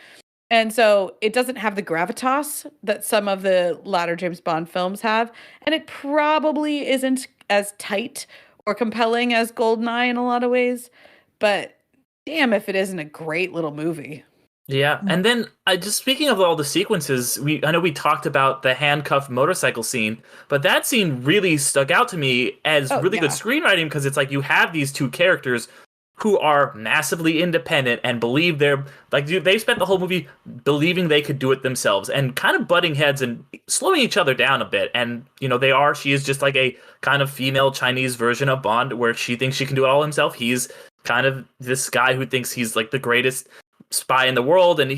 And so it doesn't have the gravitas that some of the latter James Bond films have, and it probably isn't as tight or compelling as GoldenEye in a lot of ways, but damn if it isn't a great little movie.
Yeah, and then just speaking of all the sequences, I know we talked about the handcuffed motorcycle scene, but that scene really stuck out to me as good screenwriting, because it's like you have these two characters who are massively independent and believe they spent the whole movie believing they could do it themselves and kind of butting heads and slowing each other down a bit. And she is just like a kind of female Chinese version of Bond, where she thinks she can do it all himself. He's kind of this guy who thinks he's like the greatest spy in the world, and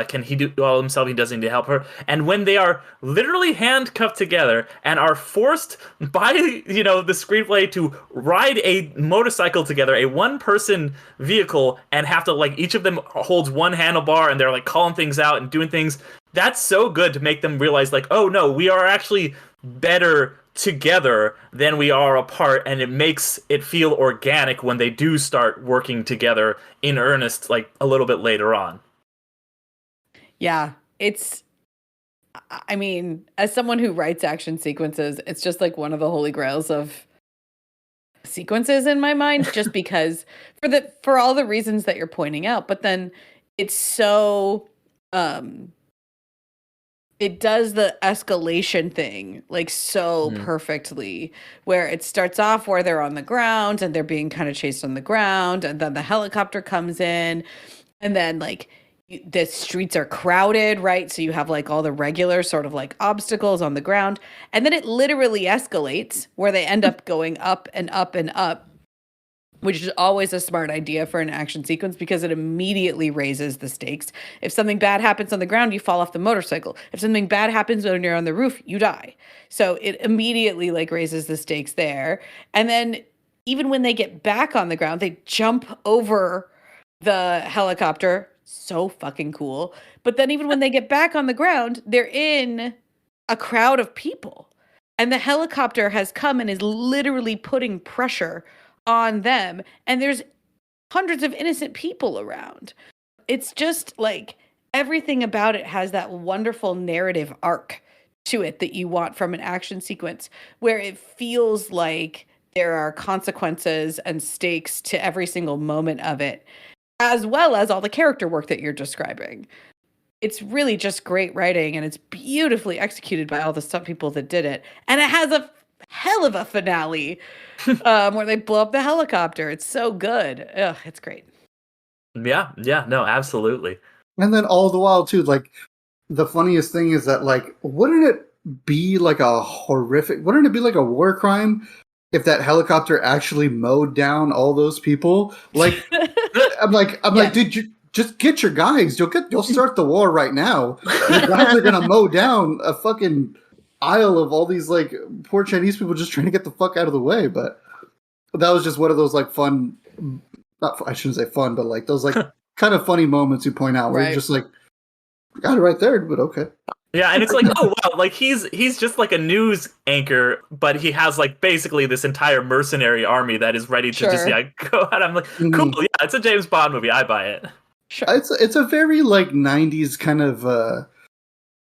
can he do all himself? He doesn't need to help her. And when they are literally handcuffed together and are forced by the screenplay to ride a motorcycle together, a one-person vehicle, and have to, like, each of them holds one handlebar, and they're like calling things out and doing things, that's so good to make them realize, like, oh no, we are actually better together than we are apart, and it makes it feel organic when they do start working together in earnest, like a little bit later on.
Yeah, I mean, as someone who writes action sequences, it's just like one of the holy grails of sequences in my mind, just because for all the reasons that you're pointing out, but then it's so it does the escalation thing like so perfectly, where it starts off where they're on the ground and they're being kind of chased on the ground, and then the helicopter comes in, and then like the streets are crowded, right? So you have like all the regular sort of like obstacles on the ground, and then it literally escalates where they end up going up and up and up, which is always a smart idea for an action sequence because it immediately raises the stakes. If something bad happens on the ground, you fall off the motorcycle. If something bad happens when you're on the roof, you die. So it immediately like raises the stakes there. And then even when they get back on the ground, they jump over the helicopter. So fucking cool. But then even when they get back on the ground, they're in a crowd of people. And the helicopter has come and is literally putting pressure on them, and there's hundreds of innocent people around. It's just like everything about it has that wonderful narrative arc to it that you want from an action sequence, where it feels like there are consequences and stakes to every single moment of it, as well as all the character work that you're describing. It's really just great writing, and it's beautifully executed by all the stunt people that did it, and it has a hell of a finale where they blow up the helicopter. It's so good. Ugh, it's great.
Yeah, no, absolutely.
And then all the while too, like the funniest thing is that like, wouldn't it be like a war crime if that helicopter actually mowed down all those people? Like, I'm like, dude, you just get your guys. You'll start the war right now. Your guys are gonna mow down a fucking aisle of all these like poor Chinese people just trying to get the fuck out of the way. But that was just one of those like fun, I shouldn't say fun, but like those like kind of funny moments you point out where you're just like, got it right there, but okay.
Yeah, and it's like, oh wow, like he's just like a news anchor, but he has like basically this entire mercenary army that is ready to just go out. I'm like, cool, yeah, it's a James Bond movie. I buy it.
Sure. It's a very like 90s kind of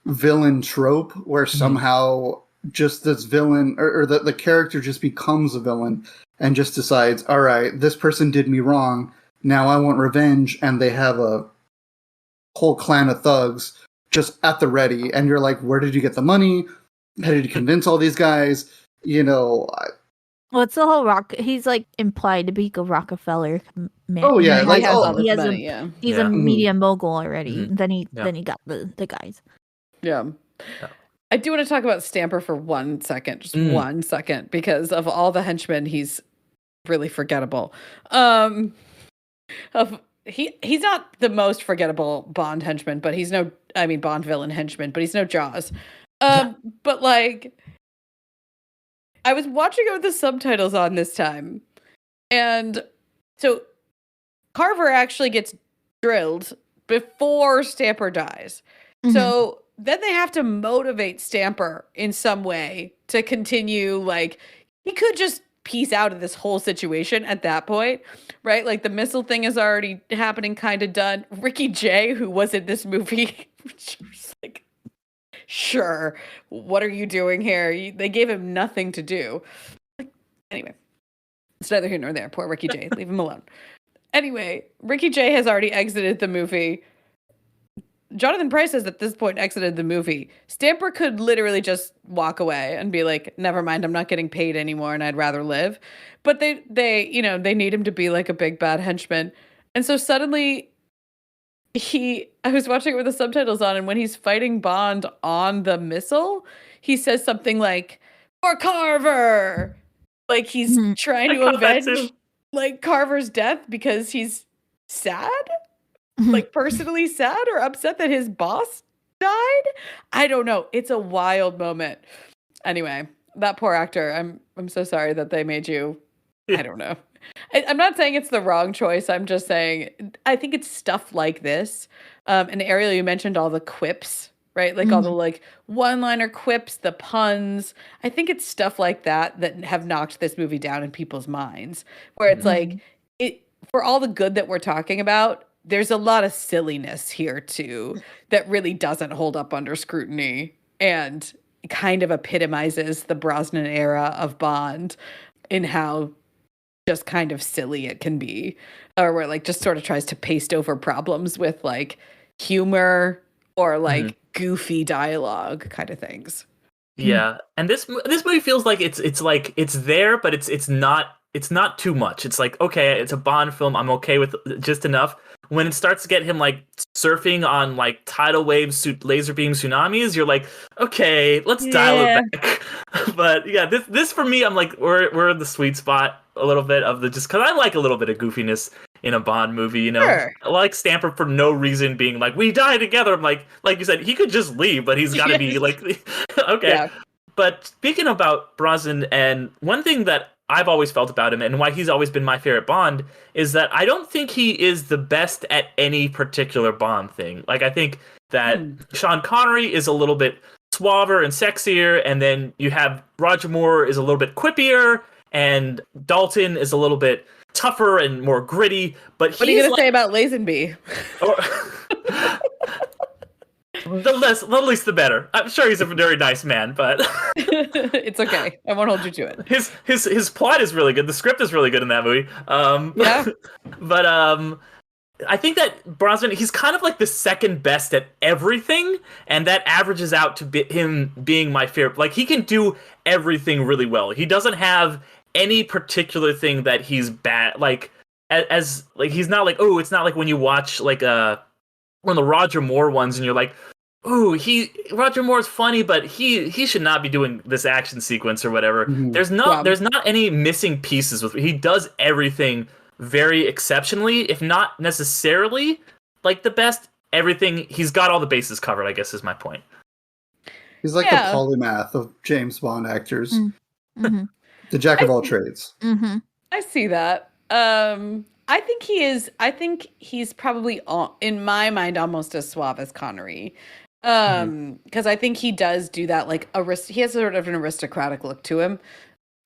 villain trope where somehow just this villain, or the character just becomes a villain and just decides, all right, this person did me wrong. Now I want revenge, and they have a whole clan of thugs just at the ready. And you're like, where did you get the money? How did you convince all these guys? You know,
Well, it's the whole he's like implied to be a Rockefeller man.
Oh, yeah,
He
like,
has,
oh,
he has
money,
he's
Yeah.
a media mogul already.
Mhm.
Then he
Yeah.
got the guys.
Yeah. I do want to talk about Stamper for 1 second, just 1 second, because of all the henchmen, he's really forgettable. He's not the most forgettable Bond henchman, but he's Bond villain henchman, but he's no Jaws. But like, I was watching it with the subtitles on this time, and so Carver actually gets drilled before Stamper dies.
Mhm.
So then they have to motivate Stamper in some way to continue. Like, he could just piece out of this whole situation at that point, right? Like, the missile thing is already happening, kind of done. Ricky Jay, who was in this movie, was like, sure, what are you doing here? They gave him nothing to do. Anyway, it's neither here nor there. Poor Ricky Jay. Leave him alone. Anyway, Ricky Jay has already exited the movie. Jonathan Pryce has at this point exited the movie. Stamper could literally just walk away and be like, never mind, I'm not getting paid anymore and I'd rather live. But they need him to be like a big bad henchman. And so suddenly I was watching it with the subtitles on, and when he's fighting Bond on the missile, he says something like, for Carver! Like, he's trying to avenge like Carver's death because he's sad? Like, personally sad or upset that his boss died? I don't know. It's a wild moment. Anyway, that poor actor. I'm so sorry that they made you. I don't know. I'm not saying it's the wrong choice. I'm just saying I think it's stuff like this. And Ariel, you mentioned all the quips, right? Like all the like one-liner quips, the puns. I think it's stuff like that have knocked this movie down in people's minds. Where it's like, for all the good that we're talking about, there's a lot of silliness here too that really doesn't hold up under scrutiny and kind of epitomizes the Brosnan era of Bond in how just kind of silly it can be, or where like just sort of tries to paste over problems with like humor or like goofy dialogue kind of things.
Yeah, and this movie feels like it's like it's there, but it's not too much. It's like, okay, it's a Bond film. I'm okay with just enough. When it starts to get him like surfing on like tidal waves, laser beam tsunamis, you're like, okay, let's dial it back. But yeah, this for me, I'm like, we're in the sweet spot a little bit of the, just because I like a little bit of goofiness in a Bond movie, you know.
Sure.
I like Stamper for no reason being like, we die together. I'm like you said, he could just leave, but he's got to be like, okay. Yeah. But speaking about Brosnan, and one thing that I've always felt about him and why he's always been my favorite Bond is that I don't think he is the best at any particular Bond thing. Like, I think that Sean Connery is a little bit suaver and sexier, and then you have Roger Moore is a little bit quippier, and Dalton is a little bit tougher and more gritty. But
what are you going to say about Lazenby?
The least the better. I'm sure he's a very nice man, but
it's okay. I won't hold you to it.
His plot is really good. The script is really good in that movie.
Yeah.
But I think that Brosnan, he's kind of like the second best at everything, and that averages out to him being my favorite. Like, he can do everything really well. He doesn't have any particular thing that he's bad. Like, as like, he's not like, oh, it's not like when you watch like one of the Roger Moore ones, and you're like, ooh, Roger Moore's funny, but he should not be doing this action sequence or whatever. There's not any missing pieces with. He does everything very exceptionally, if not necessarily like the best. Everything, he's got all the bases covered, I guess is my point.
He's like the polymath of James Bond actors. The jack of all trades.
I see that. I think he is. I think he's probably, in my mind, almost as suave as Connery, because I think he does do that. Like he has sort of an aristocratic look to him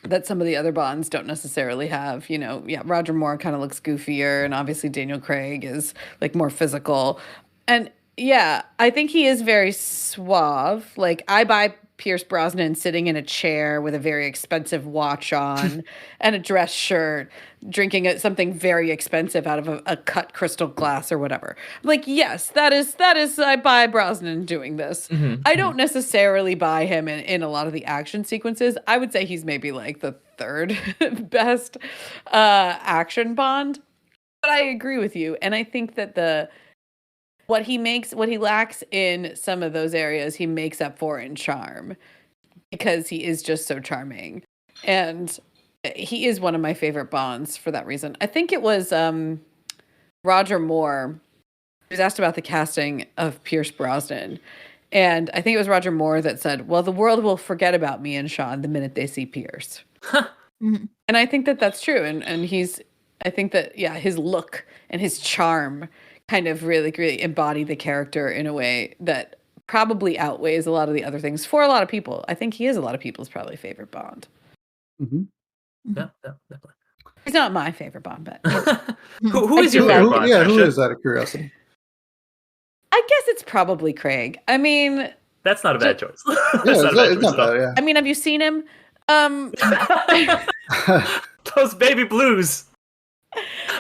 that some of the other Bonds don't necessarily have. You know, Roger Moore kind of looks goofier, and obviously Daniel Craig is like more physical. And I think he is very suave. Like, I buy Pierce Brosnan sitting in a chair with a very expensive watch on and a dress shirt, drinking something very expensive out of a cut crystal glass or whatever. I'm like, yes, that is I buy Brosnan doing this. I don't necessarily buy him in a lot of the action sequences. I would say he's maybe like the third best action Bond. But I agree with you. And I think that what he lacks in some of those areas, he makes up for in charm because he is just so charming. And he is one of my favorite Bonds for that reason. I think it was Roger Moore who was asked about the casting of Pierce Brosnan. And I think it was Roger Moore that said, well, the world will forget about me and Sean the minute they see Pierce. And I think that that's true. And I think that, yeah, his look and his charm kind of really embody the character in a way that probably outweighs a lot of the other things for a lot of people. I think he is a lot of people's probably favorite Bond.
Yeah, definitely.
He's not my favorite Bond, but
who is your favorite Bond?
Yeah, who is, out of curiosity?
I guess it's probably Craig. I mean,
that's not a bad choice.
It's not bad, yeah.
I mean, have you seen him?
Those baby blues.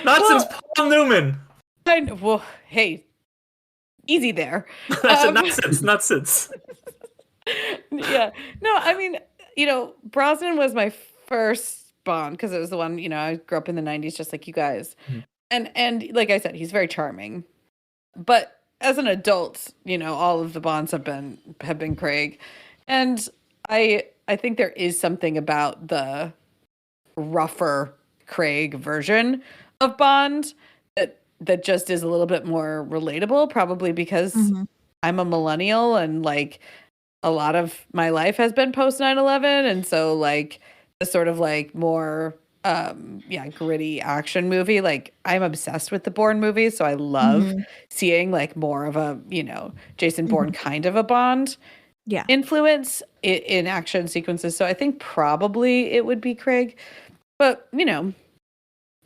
Not since Paul Newman.
Well, hey, easy there.
I said not since.
Yeah. No, I mean, Brosnan was my first Bond because it was the one, I grew up in the 90s just like you guys. And like I said, he's very charming. But as an adult, all of the Bonds have been Craig. And I think there is something about the rougher Craig version of Bond that just is a little bit more relatable, probably because I'm a millennial and like a lot of my life has been post 9/11, and so like the sort of like more gritty action movie, like I'm obsessed with the Bourne movies, so I love seeing like more of a Jason Bourne kind of a Bond influence in action sequences. So I think probably it would be Craig, but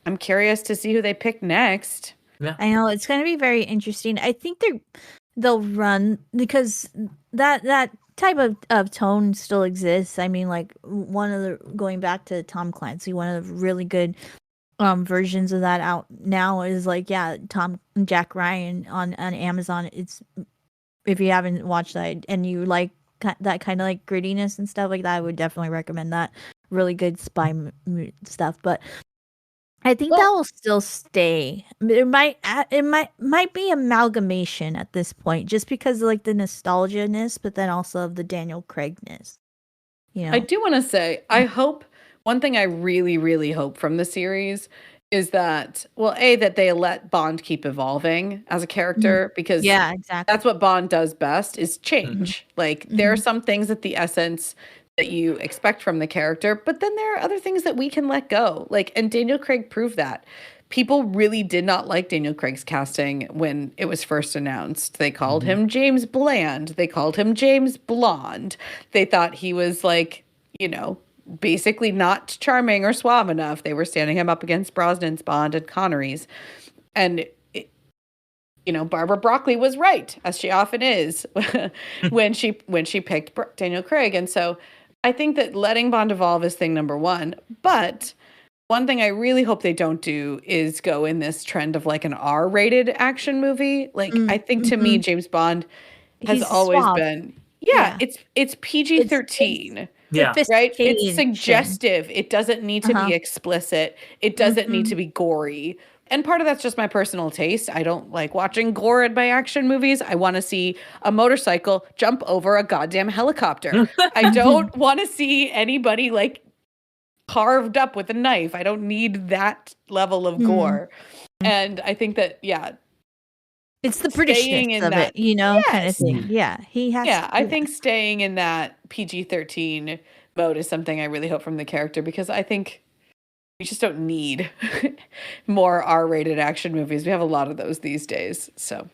I'm curious to see who they pick next.
Yeah.
I know it's going to be very interesting. I think they'll run because that type of tone still exists. I mean, like going back to Tom Clancy, one of the really good versions of that out now is like Jack Ryan on Amazon. It's, if you haven't watched that and you like that kind of like grittiness and stuff like that, I would definitely recommend that. Really good spy stuff, but I think that will still stay. It might be amalgamation at this point, just because of like the nostalgia-ness, but then also of the Daniel Craig-ness.
I do want to say, I hope one thing I really, really hope from the series is that, that they let Bond keep evolving as a character, because
exactly,
that's what Bond does best is change. Like there are some things at the essence that you expect from the character, but then there are other things that we can let go. Like, and Daniel Craig proved that. People really did not like Daniel Craig's casting when it was first announced. They called him James Bland. They called him James Blonde. They thought he was like, basically not charming or suave enough. They were standing him up against Brosnan's Bond and Connery's. And Barbara Broccoli was right, as she often is when she picked Daniel Craig. And so I think that letting Bond evolve is thing number one. But one thing I really hope they don't do is go in this trend of like an R-rated action movie. Like I think to me, James Bond has always been, it's PG-13. Right? It's suggestive. It doesn't need to be explicit. It doesn't need to be gory. And part of that's just my personal taste. I don't like watching gore in my action movies. I want to see a motorcycle jump over a goddamn helicopter. I don't want to see anybody like carved up with a knife. I don't need that level of gore. And I think that,
it's the Britishness of it, kind of thing. Yeah, he has.
Yeah, I think staying in that PG-13 mode is something I really hope from the character, because I think we just don't need more R-rated action movies. We have a lot of those these days. So,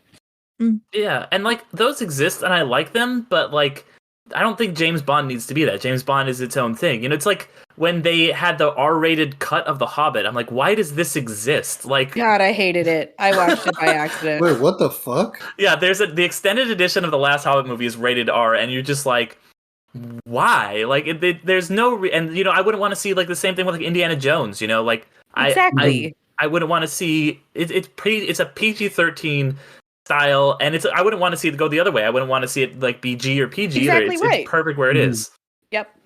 yeah, and like those exist, and I like them, but like I don't think James Bond needs to be that. James Bond is its own thing. It's like when they had the R-rated cut of The Hobbit. I'm like, why does this exist? Like,
God, I hated it. I watched it by accident.
Wait, what the fuck?
Yeah, there's the extended edition of the last Hobbit movie is rated R, and you're just like, why? Like, there's no, and I wouldn't want to see like the same thing with like Indiana Jones. Like,
Exactly.
I wouldn't want to see it's a PG-13 style, and I wouldn't want to see it go the other way. I wouldn't want to see it like be G or PG
Exactly
either.
right.
It's perfect where it is.
Yep.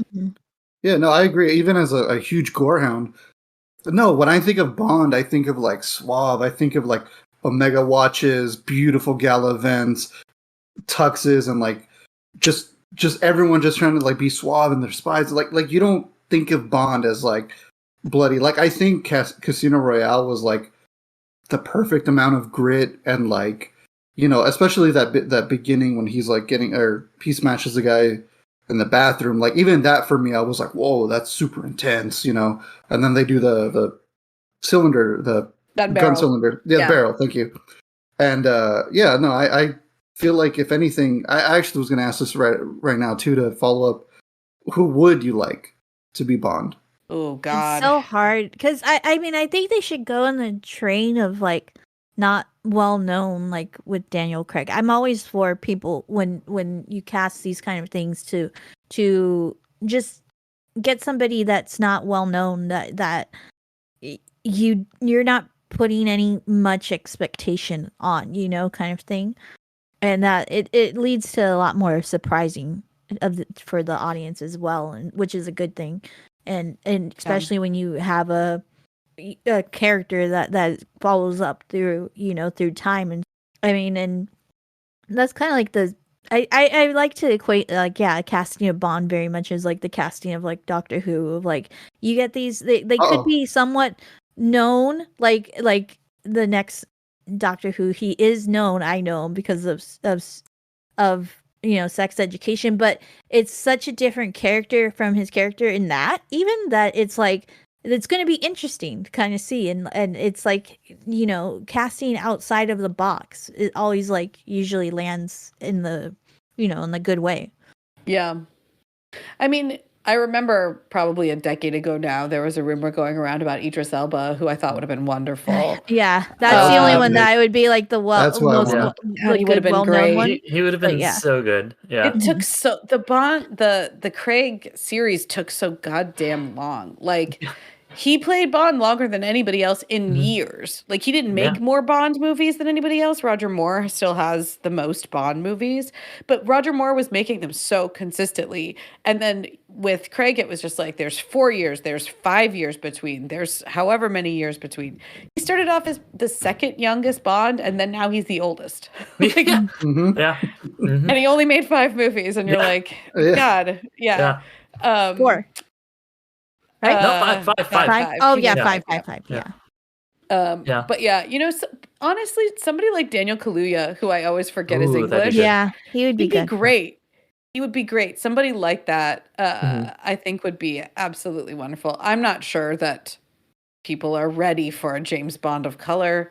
Yeah, no, I agree. Even as a huge gorehound, no, when I think of Bond, I think of like suave. I think of like Omega watches, beautiful gala events, tuxes, and like just everyone just trying to like be suave in their spies. Like you don't think of Bond as like bloody. Like I think Casino Royale was like the perfect amount of grit and like especially that beginning when he's like he smashes the guy in the bathroom. Like even that for me, I was like, whoa, that's super intense, And then they do the cylinder, the gun cylinder, barrel. Thank you. And no, I feel like if anything, I actually was going to ask this right now too to follow up. Who would you like to be Bond?
Oh God,
it's so hard because I mean I think they should go on the train of like not well known like with Daniel Craig. I'm always for people when you cast these kind of things to just get somebody that's not well known that you're not putting any much expectation on, kind of thing, and that it leads to a lot more surprising for the audience as well, and which is a good thing. And especially when you have a character that follows up through through time, and I mean, and that's kind of like I like to equate like casting of Bond very much as like the casting of like Doctor Who, of like you get these they could be somewhat known like the next Doctor Who, he is known, I know, because of Sex Education, but it's such a different character from his character in that, even that it's like it's going to be interesting to kind of see, and it's like casting outside of the box, it always like usually lands in the in the good way.
Yeah, I mean, I remember probably a decade ago now, there was a rumor going around about Idris Elba, who I thought would have been wonderful.
Yeah, that's the only one that I would be like the
That's why
most
he would have been great.
One.
He would have been so good. Yeah,
it took the Craig series took so goddamn long. Like he played Bond longer than anybody else in years. Like he didn't make more Bond movies than anybody else. Roger Moore still has the most Bond movies, but Roger Moore was making them so consistently. And then with Craig, it was just like, there's 4 years, there's 5 years between, there's however many years between. He started off as the second youngest Bond, and then now he's the oldest. And he only made 5 movies, and you're like, God,
4. Right?
No, five.
Oh yeah, five. Yeah.
But honestly, somebody like Daniel Kaluuya, who I always forget is English.
Yeah, he would be
good. Great. He would be great. Somebody like that, I think, would be absolutely wonderful. I'm not sure that people are ready for a James Bond of color,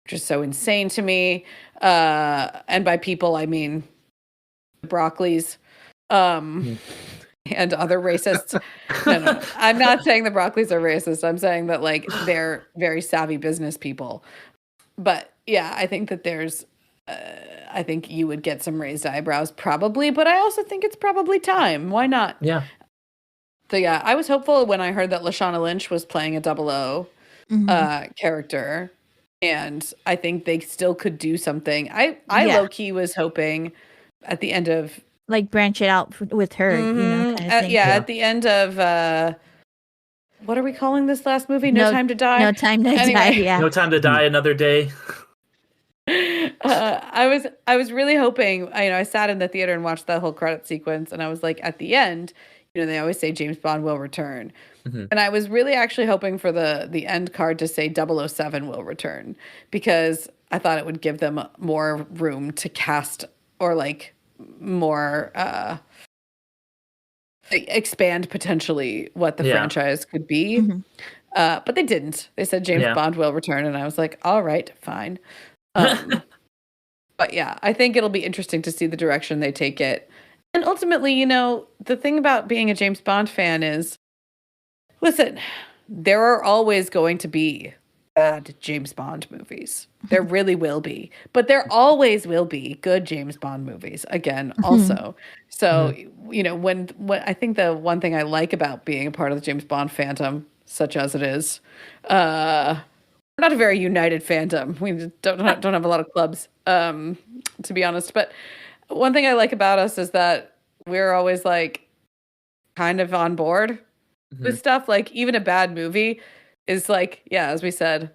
which is so insane to me. And by people, I mean Broccoli's. And other racists. No. I'm not saying the Broccoli's are racist. I'm saying that like they're very savvy business people. But yeah, I think that there's I think you would get some raised eyebrows probably, but I also think it's probably time. Why not?
Yeah.
So yeah, I was hopeful when I heard that Lashana Lynch was playing a 00 character, and I think they still could do something. I low-key was hoping at the end of
like branch it out with her, kind of thing.
At the end of what are we calling this last movie? No Time to Die.
No Time to Die. Yeah.
No Time to Die. Another Day.
I was really hoping. I sat in the theater and watched that whole credit sequence, and I was like, at the end, they always say James Bond will return, and I was really actually hoping for the end card to say 007 will return, because I thought it would give them more room to cast or like more expand potentially what the franchise could be. But they didn't. They said James Bond will return, and I was like, all right, fine. But yeah, I think it'll be interesting to see the direction they take it. And ultimately, the thing about being a James Bond fan is, listen, there are always going to be bad James Bond movies. There really will be, but there always will be good James Bond movies again also. So, when I think the one thing I like about being a part of the James Bond fandom, such as it is, we're not a very united fandom. We don't have a lot of clubs, to be honest. But one thing I like about us is that we're always like kind of on board with stuff. Like even a bad movie is like, yeah, as we said,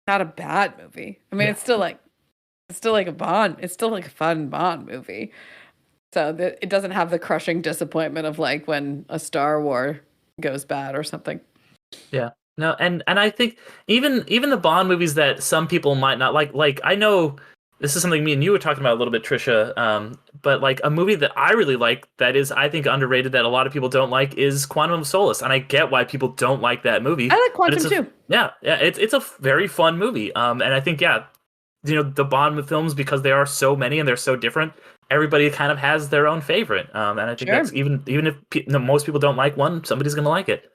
not a bad movie. I mean, it's still like a Bond. It's still like a fun Bond movie. So it doesn't have the crushing disappointment of like when a Star Wars goes bad or something.
Yeah. No, and I think even the Bond movies that some people might not like I know this is something me and you were talking about a little bit, Tricia. But like a movie that I really like that is I think underrated that a lot of people don't like is Quantum of Solace, and I get why people don't like that movie.
I like Quantum too.
Yeah, it's a very fun movie. And I think the Bond films, because there are so many and they're so different, everybody kind of has their own favorite. And I think that's even if most people don't like one, somebody's gonna like it.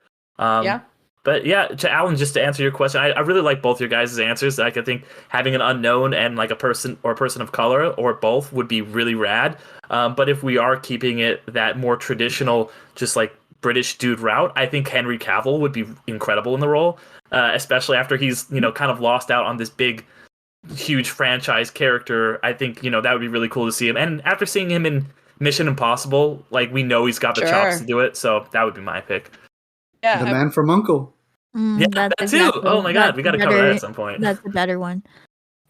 But yeah, to Alan, just to answer your question, I really like both your guys' answers. Like, I think having an unknown and like a person of color or both would be really rad. But if we are keeping it that more traditional, just like British dude route, I think Henry Cavill would be incredible in the role, especially after he's kind of lost out on this big, huge franchise character. I think that would be really cool to see him. And after seeing him in Mission Impossible, like we know he's got the chops to do it. So that would be my pick.
Yeah, the Man from U.N.C.L.E.
That too. Exactly. Oh my God, we got to cover that at some point.
That's a better one.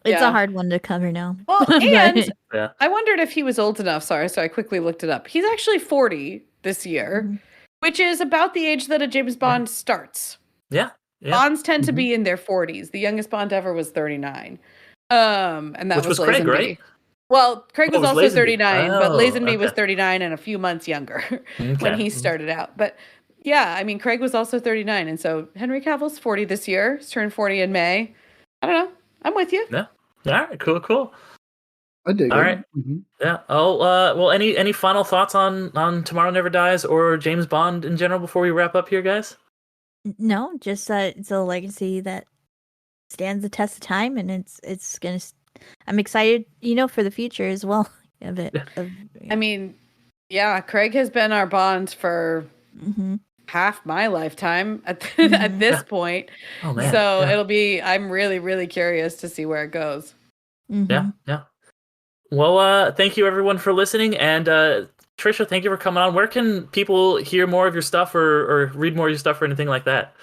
It's a hard one to cover now.
Well, and I wondered if he was old enough. Sorry, so I quickly looked it up. He's actually 40 this year, which is about the age that a James Bond starts.
Yeah.
Bonds tend to be in their 40s. The youngest Bond ever was 39. And that was
Craig, right?
Well, Craig was also
Lazenby.
39, but Lazenby was 39 and a few months younger when he started out. But yeah, I mean, Craig was also 39, and so Henry Cavill's 40 this year. He's turned 40 in May. I don't know. I'm with you.
Yeah. All right. Cool.
I dig it.
All right. Yeah. Oh. Well. Any final thoughts on Tomorrow Never Dies or James Bond in general before we wrap up here, guys?
No, just that it's a legacy that stands the test of time, and it's gonna. I'm excited, for the future as well of it.
I mean, yeah, Craig has been our Bond for half my lifetime at this point.
Oh man!
So it'll be. I'm really, really curious to see where it goes.
Yeah. Well, thank you everyone for listening, and Tricia, thank you for coming on. Where can people hear more of your stuff or read more of your stuff or anything like that?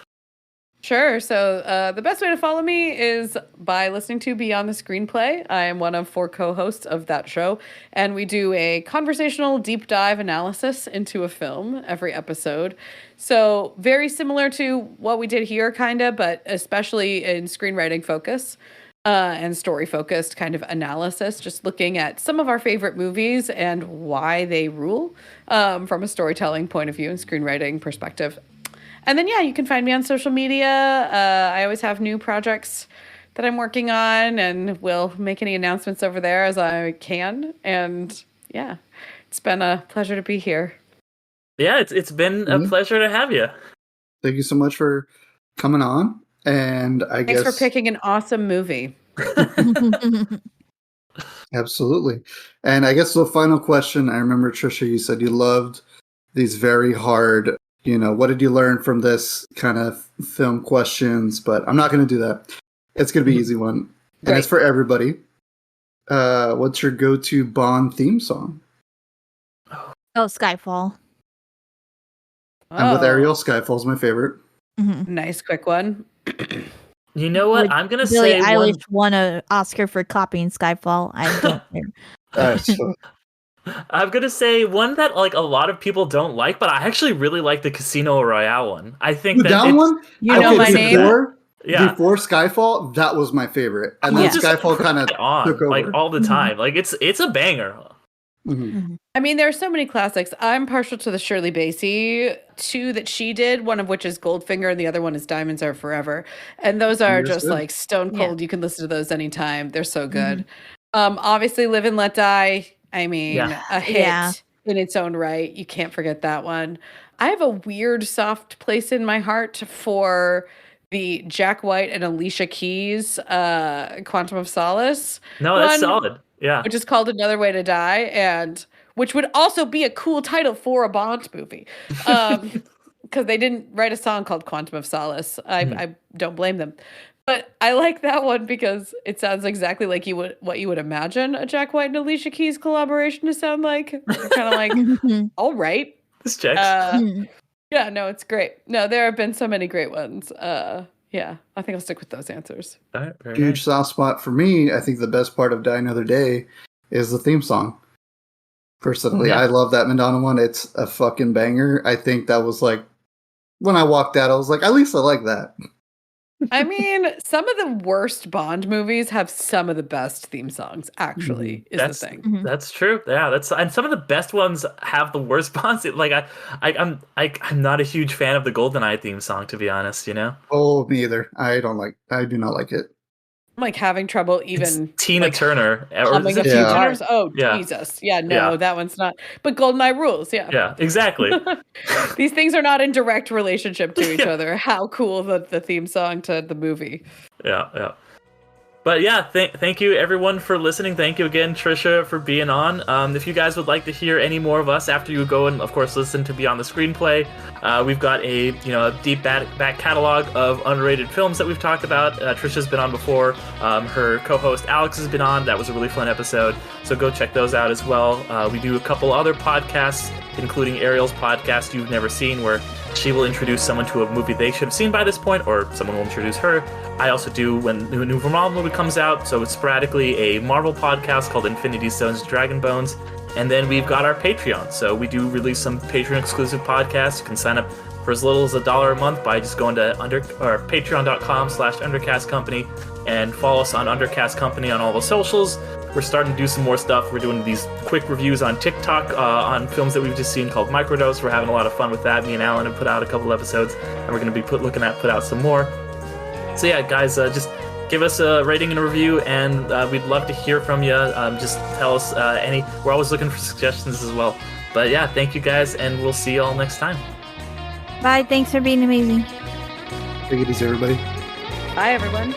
Sure. So the best way to follow me is by listening to Beyond the Screenplay. I am one of 4 co-hosts of that show, and we do a conversational deep dive analysis into a film every episode. So very similar to what we did here, kind of, but especially in screenwriting focus and story-focused kind of analysis, just looking at some of our favorite movies and why they rule from a storytelling point of view and screenwriting perspective. And then, you can find me on social media. I always have new projects that I'm working on, and will make any announcements over there as I can. And it's been a pleasure to be here. Yeah,
it's been a pleasure to have you.
Thank you so much for coming on. And
Thanks for picking an awesome movie.
Absolutely. And I guess the final question, I remember, Tricia, you said you loved these very hard, what did you learn from this kind of film questions? But I'm not going to do that. It's going to be an easy one. And it's for everybody. What's your go-to Bond theme song?
Oh, Skyfall.
I'm with Ariel. Skyfall's my favorite.
Nice, quick one.
You know what? I'm going to
Billie
say
Eilish won an Oscar for copying Skyfall. I don't care.
I'm going to say one that like a lot of people don't like, but I actually really like the Casino Royale one. I think that
one?
You know my name?
Before Skyfall, that was my favorite. And then Skyfall kind of took over.
Like all the time. Like it's a banger.
I mean, there are so many classics. I'm partial to the Shirley Bassey 2 that she did, one of which is Goldfinger and the other one is Diamonds Are Forever. And those are just like stone cold. You can listen to those anytime. They're so good. Obviously, Live and Let Die. I mean, a hit in its own right. You can't forget that one. I have a weird soft place in my heart for the Jack White and Alicia Keys Quantum of Solace.
No, that's solid. Yeah.
Which is called Another Way to Die, and which would also be a cool title for a Bond movie. Because they didn't write a song called Quantum of Solace. I don't blame them. But I like that one because it sounds exactly like what you would imagine a Jack White and Alicia Keys collaboration to sound like. You're kind of like, all right.
This checks.
Yeah, no, it's great. No, there have been so many great ones. Yeah, I think I'll stick with those answers.
All right, very
Huge
nice.
soft spot for me. I think the best part of Die Another Day is the theme song. Personally, I love that Madonna one. It's a fucking banger. I think that was like, when I walked out, I was like, at least I like that.
I mean, some of the worst Bond movies have some of the best theme songs, actually, is the thing.
That's true. Yeah, and some of the best ones have the worst Bonds. Like I'm not a huge fan of the GoldenEye theme song, to be honest, you know?
Oh, me either. I do not like it.
I'm like having trouble even
it's Tina Turner.
Humming a few times. Oh,
yeah.
Jesus. Yeah, no, that one's not. But GoldenEye rules, yeah.
Yeah, exactly.
These things are not in direct relationship to each other. How cool the theme song to the movie.
Yeah. But yeah, thank you everyone for listening. Thank you again, Tricia, for being on. If you guys would like to hear any more of us after you go and, of course, listen to Beyond the Screenplay, we've got a deep back catalog of underrated films that we've talked about. Tricia's been on before. Her co-host Alex has been on. That was a really fun episode. So go check those out as well. We do a couple other podcasts, including Ariel's podcast, You've Never Seen, where she will introduce someone to a movie they should have seen by this point, or someone will introduce her. I also do when the new Marvel movie comes out, so it's sporadically a Marvel podcast called Infinity Stones Dragon Bones. And then we've got our Patreon, so we do release some Patreon-exclusive podcasts. You can sign up for as little as $1 a month by just going to patreon.com/undercastcompany and follow us on Undercast Company on all the socials. We're starting to do some more stuff. We're doing these quick reviews on TikTok on films that we've just seen called Microdose. We're having a lot of fun with that. Me and Alan have put out a couple episodes, and we're going to be put out some more. So yeah, guys, just give us a rating and a review, and we'd love to hear from you. Just tell us we're always looking for suggestions as well. But yeah, thank you guys, and we'll see you all next time.
Bye. Thanks for being amazing.
Take it easy, everybody.
Bye, everyone.